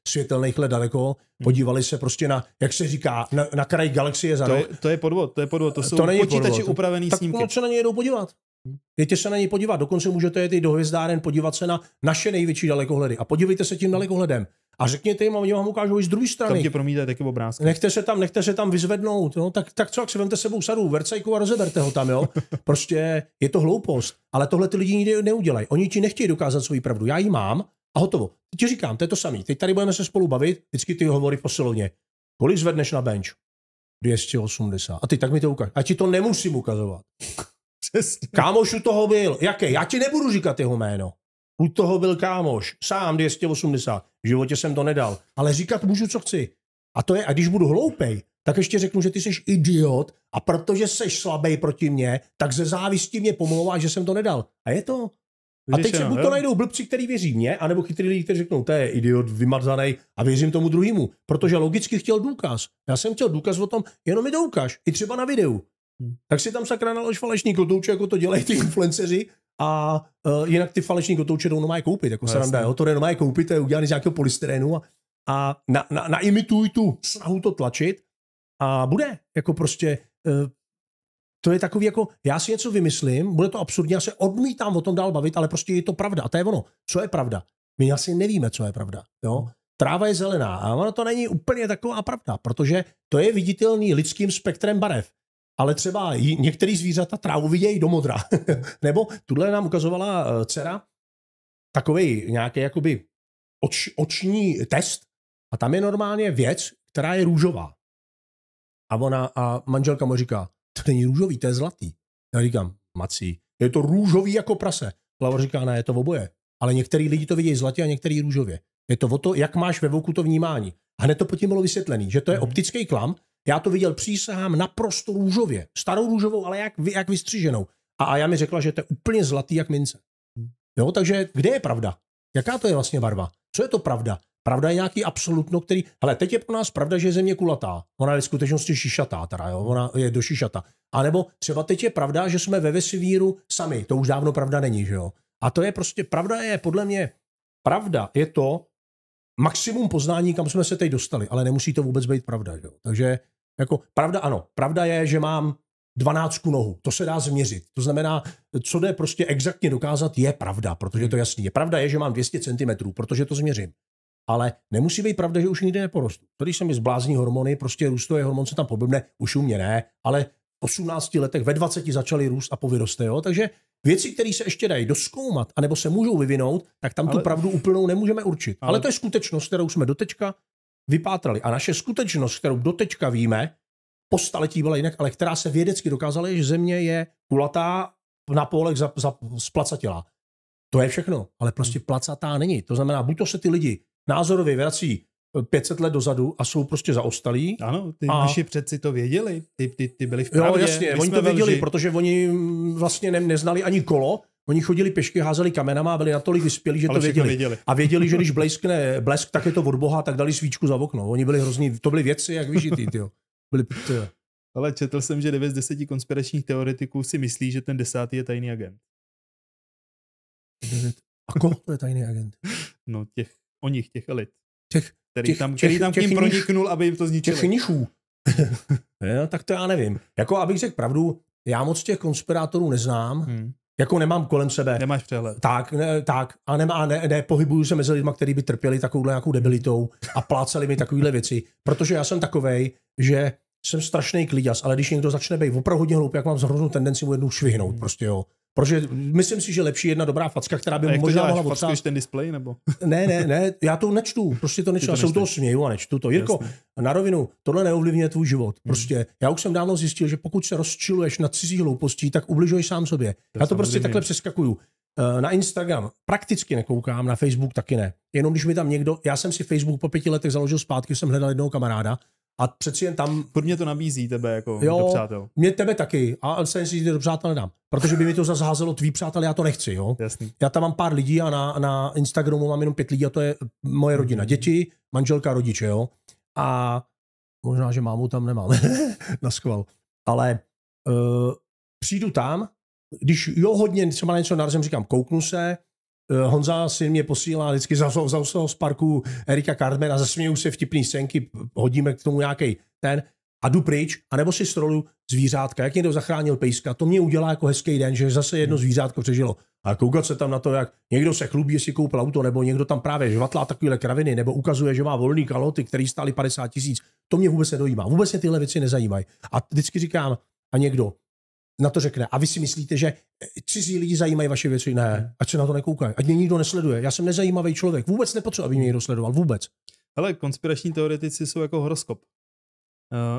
světelných let daleko. Podívali se prostě na, jak se říká, na kraj galaxie za rok. To je podvod. To jsou počítači upravený snímky. Tak se na ně jedou podívat. Jeďte se na něj podívat. Dokonce můžete jít do hvězdáren podívat se na naše největší dalekohledy. A podívejte se tím dalekohledem. A řekněte jim, a oni vám ukážou i z druhé strany. Tam tě promítají taky obrázky. Nechte se tam vyzvednout. Jo? Tak co, jak se vemte sebou sadu, vercajku a rozeberte ho tam. Jo? Prostě je to hloupost. Ale tohle ty lidi nikdy neudělají. Oni ti nechtějí dokázat svoji pravdu. Já ji mám a hotovo. Teď ti říkám, to je to samý. Teď tady budeme se spolu bavit, vždycky ty hovory v posilovně. Kolik zvedneš na bench? 280. A ty tak mi to ukáž. A ti to nemusím ukazovat. Přesně. Kámoš u toho byl. Jaký? Já ti nebudu říkat jeho jméno. U toho byl kámoš. Sám 280. V životě jsem to nedal. Ale říkat můžu, co chci. A když budu hloupej, tak ještě řeknu, že ty jsi idiot a protože jsi slabý proti mně, tak ze závisti mě pomlouváš, že jsem to nedal. A je to. A teď se buď to najdou blbci, který věří mě, anebo chytrý lidi, kteří řeknou, to je idiot vymazaný a věřím tomu druhému. Protože logicky chtěl důkaz. Já jsem chtěl důkaz o tom, jenom mi to ukáž. I třeba na videu. Tak si tam sakra nalož falešný kotouče, jako to dělají ty influenceři. A jinak ty falešní kotouče jdou normálně koupit, jako sranda, jo? To jde normálně koupit, to je udělaný z nějakého polystyrenu a naimituj tu snahu to tlačit a bude, jako prostě, to je takový, jako já si něco vymyslím, bude to absurdní, já se odmítám o tom dál bavit, ale prostě je to pravda a to je ono. Co je pravda? My asi nevíme, co je pravda, jo? Tráva je zelená a ono to není úplně taková pravda, protože to je viditelný lidským spektrem barev. Ale třeba některý zvířata trávu vidějí do modra. Nebo tuhle nám ukazovala dcera takovej nějaký jakoby oční test a tam je normálně věc, která je růžová. A manželka mu říká, to není růžový, to je zlatý. Já říkám, mací, je to růžový jako prase. Hlava říká, ne, je to oboje. Ale některý lidi to vidějí zlatě a některý růžově. Je to o to, jak máš ve voku to vnímání. A hned to potom bylo vysvětlený, že to je optický klam. Já to viděl, přísahám, naprosto růžově. Starou růžovou, ale jak vystřiženou. A já mi řekla, že to je úplně zlatý jak mince. Jo, takže kde je pravda? Jaká to je vlastně barva? Co je to pravda? Pravda je nějaký absolutno, který... Hele, teď je pro nás pravda, že je země kulatá. Ona je v skutečnosti šišatá, teda, jo? Ona je do šišata. A nebo třeba teď je pravda, že jsme ve vesmíru sami. To už dávno pravda není, že jo? A to je prostě... Pravda je, podle mě... Pravda je to maximum poznání, kam jsme se teď dostali, ale nemusí to vůbec být pravda, že jo? Takže jako pravda ano. Pravda je, že mám 12 nohu. To se dá změřit. To znamená, co jde prostě exaktně dokázat, je pravda, protože to je jasný. Pravda je, že mám 200 cm, protože to změřím. Ale nemusí být pravda, že už nikdy neporostu. To, když se mi zblázní hormony, prostě růstový hormon se tam poblbne, už u mě ne, ale v 18 letech, ve 20 začaly růst a povyroste. Jo? Takže věci, které se ještě dají doskoumat, anebo se můžou vyvinout, tak tam tu pravdu úplnou nemůžeme určit. Ale to je skutečnost, kterou jsme dotečka vypátrali. A naše skutečnost, kterou dotečka víme, po staletí byla jinak, ale která se vědecky dokázala, že Země je kulatá na pólech splacatělá. To je všechno, ale prostě placatá není. To znamená, buď to se ty lidi názorově vrací 500 let dozadu a jsou prostě zaostalí. Ano, ty naši předci to věděli, ty byli v pravdě. Jo, jasně, oni to věděli, protože oni vlastně neznali ani kolo, oni chodili pěšky, házeli kamenama a byli natolik vyspělí, že to věděli. A věděli, že když bleskne blesk, tak je to od Boha, tak dali svíčku za okno. Oni byli hrozný, to byli vědci jak vyžitý, tyjo. Ale četl jsem, že 9 z 10 konspiračních teoretiků si myslí, že ten 10. je tajný agent. A koho to je tajný agent? No těch elit. Který tam k ním proniknul, aby jim to zničili. Těch nichů. Jo, tak to já nevím. Jako abych řekl pravdu, já moc těch konspirátorů neznám. Jako nemám kolem sebe. Nemáš přehled. Tak. A nepohybuju se mezi lidma, kteří by trpěli takovouhle nějakou debilitou a plácali mi takovýhle věci. Protože já jsem takovej, že jsem strašný kliďas, ale když někdo začne být opravdu hodně hloupý, jak mám hroznou tendenci mu jednou švihnout. Prostě jo. Protože myslím si, že lepší jedna dobrá facka, která by mu možná mohla potřebovat. Fackuješ ten displej, nebo? Ne, já to nečtu. Prostě to nečtu. Já se u toho směju a nečtu to. Jirko, na rovinu, tohle neovlivňuje tvůj život. Prostě já už jsem dávno zjistil, že pokud se rozčiluješ nad cizí hloupostí, tak ubližuješ sám sobě. Já to prostě takhle přeskakuju. Na Instagram prakticky nekoukám, na Facebook taky ne. Jenom když mi tam někdo, já jsem si Facebook po 5 letech založil zpátky, jsem hledal jednoho kamaráda a přeci jen tam... Furt mě to nabízí tebe jako do přátel. Mě tebe taky, ale se si do přátel nedám, protože by mi to zase házelo tvý přátel, já to nechci, jo. Jasný. Já tam mám pár lidí a na Instagramu mám jenom 5 lidí a to je moje rodina. Děti, manželka, rodiče, jo. A možná, že mámu tam nemám, na schvál. Ale přijdu tam, když hodně třeba něco narazím, říkám, kouknu se, Honza si mě posílá vždycky z parku Erika Cartmana, zasměju se vtipný scénky, hodíme k tomu nějaký ten a jdu pryč, anebo si strolu zvířátka, jak někdo zachránil pejska, to mě udělá jako hezký den, že zase jedno zvířátko přežilo. A koukat se tam na to, jak někdo se chlubí, jestli koupil auto, nebo někdo tam právě žvatlá takovýhle kraviny, nebo ukazuje, že má volný kaloty, který stály 50 000, to mě vůbec nedojímá. Vůbec mě tyhle věci nezajímají. A vždycky říkám, a někdo na to řekne, a vy si myslíte, že cizí lidi zajímají vaše věci? Ne, ať se na to nekoukají, ať mě nikdo nesleduje. Já jsem nezajímavý člověk, vůbec nepotřebuji, aby mě někdo sledoval, vůbec. Ale konspirační teoretici jsou jako horoskop.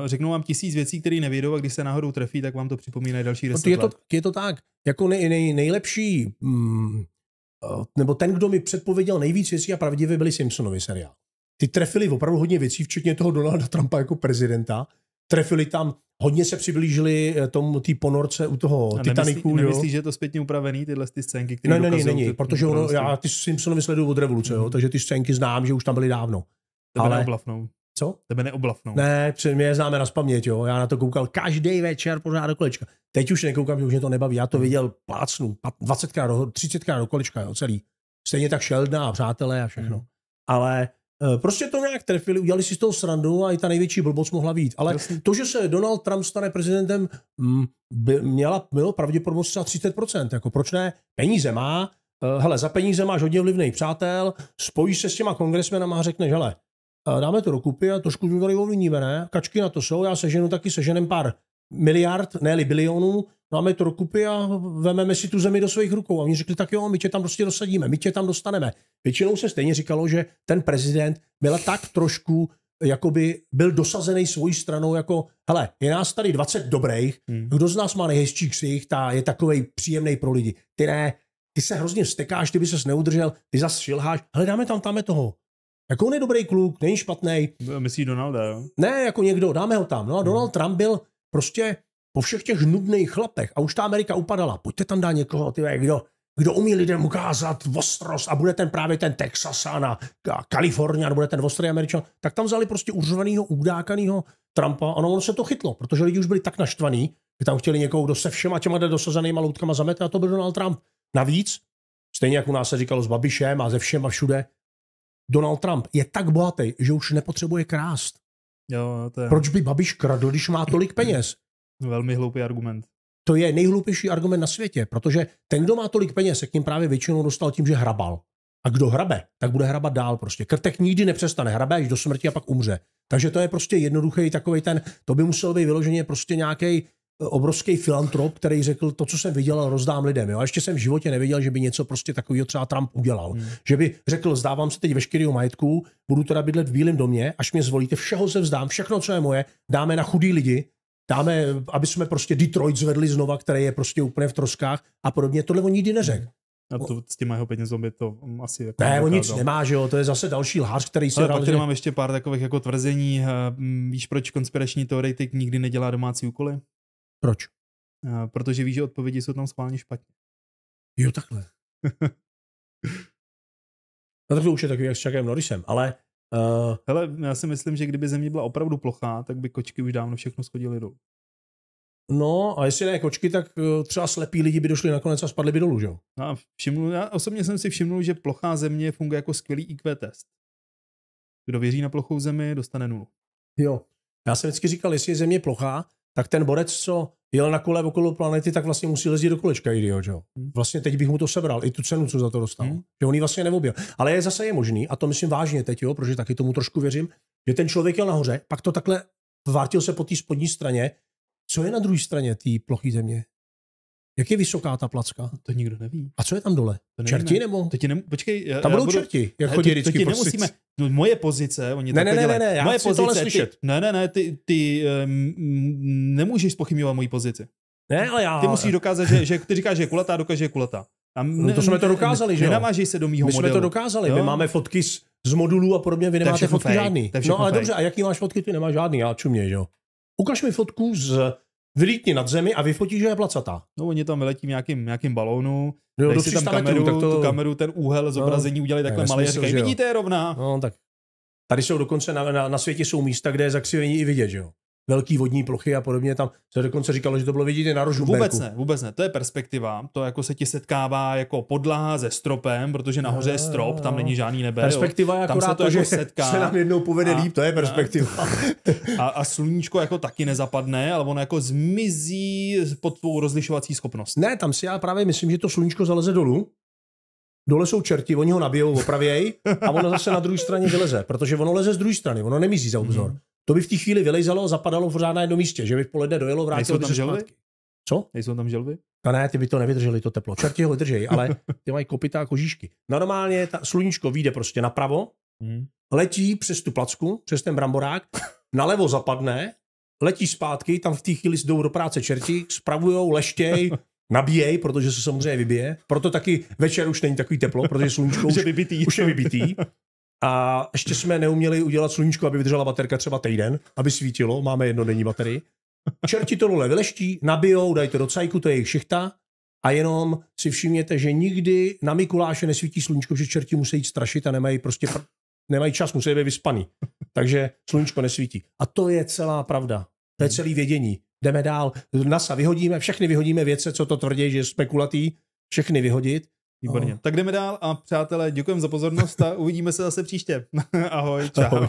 Řeknou vám 1000 věcí, které nevědou a když se náhodou trefí, tak vám to připomínají další 10 let. Je to tak. Jako nejlepší, nebo ten, kdo mi předpověděl nejvíc věcí a pravdivě, byli Simpsonovi seriál. Ty trefili opravdu hodně věcí, včetně toho Donalda Trumpa jako prezidenta. Trefili tam, hodně se přiblížili té ponorce u toho Titanicu. Nemyslíš, že je to zpětně upravený, tyhle scénky, které dokazují? Není, protože já ty Simpsonovi sleduju od revoluce, jo, takže ty scénky znám, že už tam byly dávno. Tebe neoblafnou. Co? Tebe neoblafnou. Ne, my je známe nazpaměť, jo. Já na to koukal každý večer pořád do kolečka. Teď už nekoukám, že už mě to nebaví. Já to viděl plácnu 20krát, 30krát do kolečka, jo, celý. Stejně tak Sheldona a přátelé a všechno. Ale prostě to nějak trefili, udělali si z toho srandu a i ta největší blbost mohla být. Ale to, že se Donald Trump stane prezidentem, mělo pravděpodobnost třeba 30%. Jako proč ne? Peníze má, hele, za peníze máš hodně vlivných přátel, spojíš se s těma kongresmenama a řekneš, hele, dáme to dokupy a trošku to tady ovlivníme, ne? Kačky na to jsou, já seženem pár miliard, ne-li bilionů, dáme to dokupy a vememe si tu zemi do svých rukou. A oni řekli, tak jo, my tě tam prostě dosadíme, my tě tam dostaneme. Většinou se stejně říkalo, že ten prezident byl tak trošku, jakoby byl dosazený svojí stranou, jako, hele, je nás tady 20 dobrých, kdo z nás má nejhezčí ksicht a je takovej příjemný pro lidi. Ty ne, ty se hrozně vztekáš, ty by ses neudržel, ty zas šilháš, hele, dáme toho. Jako on je dobrý kluk, není špatnej. Myslíš Donalda, jo? Ne, jako někdo, dáme ho tam. No a Donald Trump byl prostě po všech těch nudných chlapech a už ta Amerika upadala. Pojďte tam dát někoho, kdo umí lidem ukázat ostrost a bude právě ten Texasan a Kalifornia, bude ten ostrý Američan, tak tam vzali prostě uřvanýho, udákanýho Trumpa a ono se to chytlo, protože lidi už byli tak naštvaný, že tam chtěli někoho, kdo se všema těma dosazenýma loutkama zamete a to byl Donald Trump. Navíc, stejně jak u nás se říkalo s Babišem a ze všema všude, Donald Trump je tak bohatý, že už nepotřebuje krást. Jo, to je... Proč by Babiš kradl, když má tolik peněz? Velmi hloupý argument. To je nejhloupější argument na světě, protože ten, kdo má tolik peněz, se k ním právě většinou dostal tím, že hrabal. A kdo hrabe, tak bude hrabat dál prostě. Krtek nikdy nepřestane, hrabe až do smrti a pak umře. Takže to je prostě jednoduchý takovej to by musel být vyloženě prostě nějaký obrovský filantrop, který řekl, to, co jsem viděl, rozdám lidem. Jo? A ještě jsem v životě neviděl, že by něco prostě takového třeba Trump udělal. Že by řekl, zdávám se teď veškerého majetku, budu teda bydlet v Bílém domě, až mě zvolíte, všeho se vzdám, všechno, co je moje, dáme na chudý lidi, dáme, aby jsme prostě Detroit zvedli znova, který je prostě úplně v troskách a podobně. Tohle on nikdy neřekl. A to s těma jeho penězmi to asi... Jako ne, on nic nemá, že jo, to je zase další lhář, který se... Ale pak tady mám ještě pár takových jako tvrzení. Víš, proč konspirační teoretik nikdy nedělá domácí úkoly? Proč? Protože víš, že odpovědi jsou tam schválně špatně. Jo, takhle. No tak to už je takový jak s Chuckem Norrisem, ale... Hele, já si myslím, že kdyby země byla opravdu plochá, tak by kočky už dávno všechno schodily dolů. No a jestli ne kočky, tak třeba slepí lidi by došli nakonec a spadli by dolů, že jo? Já osobně jsem si všimnul, že plochá země funguje jako skvělý IQ test. Kdo věří na plochou zemi, dostane 0. Jo. Já jsem vždycky říkal, jestli je země plochá, tak ten borec, co jel na kole okolo planety, tak vlastně musí lezdit do kolečka, idiot, jo. Vlastně teď bych mu to sebral, i tu cenu, co za to dostal. Že on ji vlastně neobjel. Ale zase je možný, a to myslím vážně teď, jo, protože taky tomu trošku věřím, že ten člověk jel nahoře, pak to takhle vártil se po té spodní straně. Co je na druhé straně té ploché země? Jak je vysoká ta placka? To nikdo neví. A co je tam dole? Čerti nebo? Počkej, tam budou čerti, jak chodí vždycky. To ti nemusíme. Moje pozice, oni ne, já chci tohle slyšet. Ty nemůžeš zpochybňovat moji pozici. Ne, ale já... Ty musíš dokázat, že ty říkáš, že je kulatá, dokáže, že je kulatá. No to jsme to dokázali, že jo? Nenavážej se do mýho modelu. My jsme to dokázali, jo? My máme fotky z modulů a podobně, vy nemáte fotky fake. žádný. No ale dobře, a jaký máš fotky, ty nemáš žádný, já čumě, že jo? Ukaž mi fotku vylítni nad zemi a vyfotí, že je placatá. No oni tam vyletí nějakým balónu, jo, dají si tam kameru, tu kameru, ten úhel zobrazení udělali takhle malý a říkají, vidíte, je rovná. No tak. Tady jsou dokonce na světě jsou místa, kde je zakřivení i vidět, že jo? Velký vodní plochy a podobně, tam se dokonce říkalo, že to bylo vidět i na Rožmberku. Vůbec ne, to je perspektiva, to jako se ti setkává jako podlaha se stropem, protože nahoře je strop, tam není žádný nebe. Perspektiva je akorát to, že setká, se nám jednou povede líp, to je perspektiva. A sluníčko jako taky nezapadne, ale ono jako zmizí pod tvou rozlišovací schopnost. Ne, tam si já právě myslím, že to sluníčko zaleze dolů. Dole jsou čerti, oni ho nabijou, opravěj a ono zase na druhé straně vyleze, protože ono leze z druhé strany, ono nemizí za obzor. To by v té chvíli vylejzalo a zapadalo pořád na jednom místě, že by v poledne dojelo, vrátilo by se zpátky. Co? Nejsou tam želvy? A ne, ty by to nevydrželi, to teplo. Čerti ho vydržejí, ale ty mají kopyta a kožíšky. Normálně ta sluníčko vyjde prostě napravo, letí přes tu placku, přes ten bramborák, nalevo zapadne, letí zpátky, tam v té chvíli jdou do práce čerti, spravujou, leštěj, nabíjej, protože se samozřejmě vybije. Proto taky večer už není takový teplo, protože sluníčko už je vybitý. A ještě jsme neuměli udělat sluníčko, aby vydržela baterka třeba týden, aby svítilo, máme jednodenní baterii. Čerti to dole vyleští, nabijou, dají to do cajku, to je jejich šichta a jenom si všimněte, že nikdy na Mikuláše nesvítí sluníčko, že čerti musí jít strašit a nemají čas, musí být vyspaný. Takže sluníčko nesvítí. A to je celá pravda. To je celý vědění. Jdeme dál. NASA vyhodíme, všechny vyhodíme vědce, co to tvrdí, že je spekulatý, všechny vyhodit. Výborně. Tak jdeme dál a přátelé, děkujeme za pozornost a uvidíme se zase příště. Ahoj, čau. Ahoj.